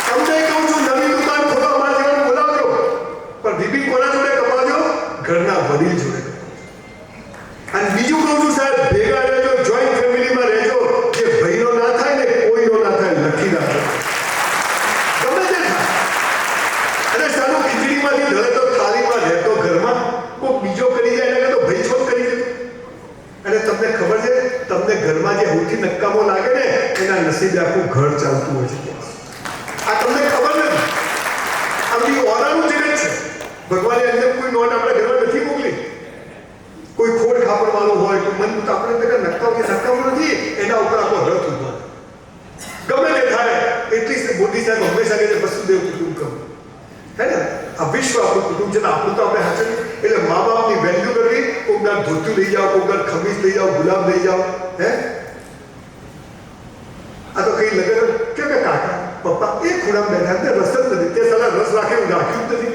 તમને કહું છું નવી દુકાન ખોલો, અમારા જેવાને બોલાવજો, પણ રિવ્યુ કોના જોડે કમાવજો? ઘરના વડીલ જોડે. અને બીજું કહું છું સાહેબ, ભેગા રહેજો, જોઈન્ટ ફેમિલીમાં રહેજો. જે ભાઈનો ના થાય ને કોઈનો ના થાય, લખી રાખજો. ગમે તે થાય. અને સારું ખીચડીમાંથી ઢળે તો થાળીમાં રહેતો ઘરમાં કોઈ બીજો કરી જાય એને તો ભાઈ છોડ કરી દે. અને તમને ખબર છે, તમને ઘરમાં જે સૌથી નકામો લાગે ને એના નસીબે આખું ઘર ચાલતું હોય છે. આ તમને ખબર નથી. આ બધી ઓરાનું જગત છે. ભગવાને અંદર કોઈ નોટ આપણા ઘરમાં નથી મોકલી. કોઈ ખોડ ખાપડ વાળો હોય તો મન તો આપણે નકામો નથી, એના ઉપર આપણો રથ ઉભો. ગમે તે થાય એટલી મોદી સાહેબ હંમેશા કહે છે વસુદેવ કુટુંબકમ. હે ને? આ વિશ્વ આપણું કુટુંબ છે, આપણું તો આપણે હાચવીએ. એટલે મા બાપની વેલ્યુ કરવી. કોકના ધોતું લઈ જાઓ, કોકના ખમીસ લઈ જાઓ, ગુલાબ લઈ જાઓ. હે આ તો કઈ લગન કે કાકા પપ્પા એ ખૂણામાં બેઠા તે રસ જ નથી, તે સાલા રસ રાખે હું રાખ્યું જ નથી.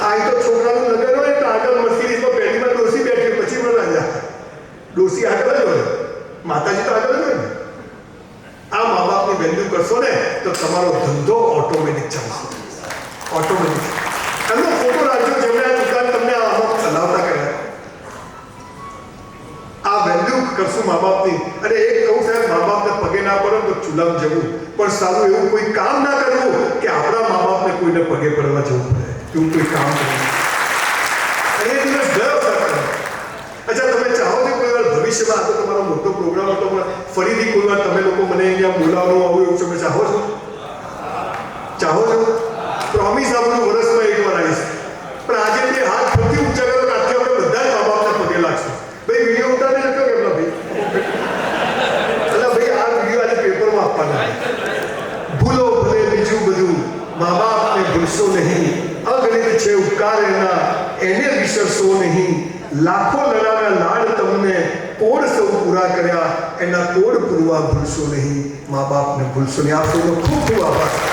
આ તો છોકરાનું લગન હોય તો આગળ મર્સિડીઝમાં પહેલીમાં ડોસી બેઠી, પછી પણ રાજા. ડોસી આગળ જ હોય, માતાજી તો આગળ જ હોય ને. આ મા બાપની વેલ્યુ કરશો ને તો તમારો ધંધો ઓટોમેટિક ચાલશે. ઓટોમેટિક. એમનો ફોટો રાખજો જેમણે આ દુકાન તમને આમાં ચલાવતા કર્યા. આ વેલ્યુ કરશું મા બાપની. અને એક કહું સાહેબ, મા બાપને પગે ના પડો તો ચૂલામ જવું, પણ સારું એવું કોઈ કામ ના કરવું કે આપણા મા બાપને કોઈને પગે પડવા જવું પડે. એવું કોઈ કામ કરવું. અને એ દિવસ ગયો સર. અચ્છા વિષયમાં આ તો તમારો મોટો પ્રોગ્રામ હતો, પણ ફરીથી કોઈ વાર તમે લોકો મને અહીંયા બોલાવવાનું આવું એવું તમે ચાહો છો? ચાહો છો? પ્રોમિસ આપણું વર્ષમાં એકવાર આવીશ. પણ આજે બે હાથ ફરીથી ઊંચા કરો, ત્યાંથી આપણે બધા જ મા બાપના પગે લાગશું. ભાઈ વિડીયો ઉતારી લખ્યો કે ભાઈ એટલે ભાઈ આ વિડીયો આજે પેપરમાં આપવાના. ભૂલો ભલે બીજું બધું, મા બાપને ભૂલશો નહીં. અગણિત છે ઉપકાર એના, એને વિસરશો નહીં. લાખો લડાના લાડ તમને કોડ સૌ પૂરા કર્યા, એના કોડ પૂરવા ભૂલશો નહીં. મા બાપને ભૂલશો નહીં. આપ સૌનો ખૂબ ખૂબ આભાર.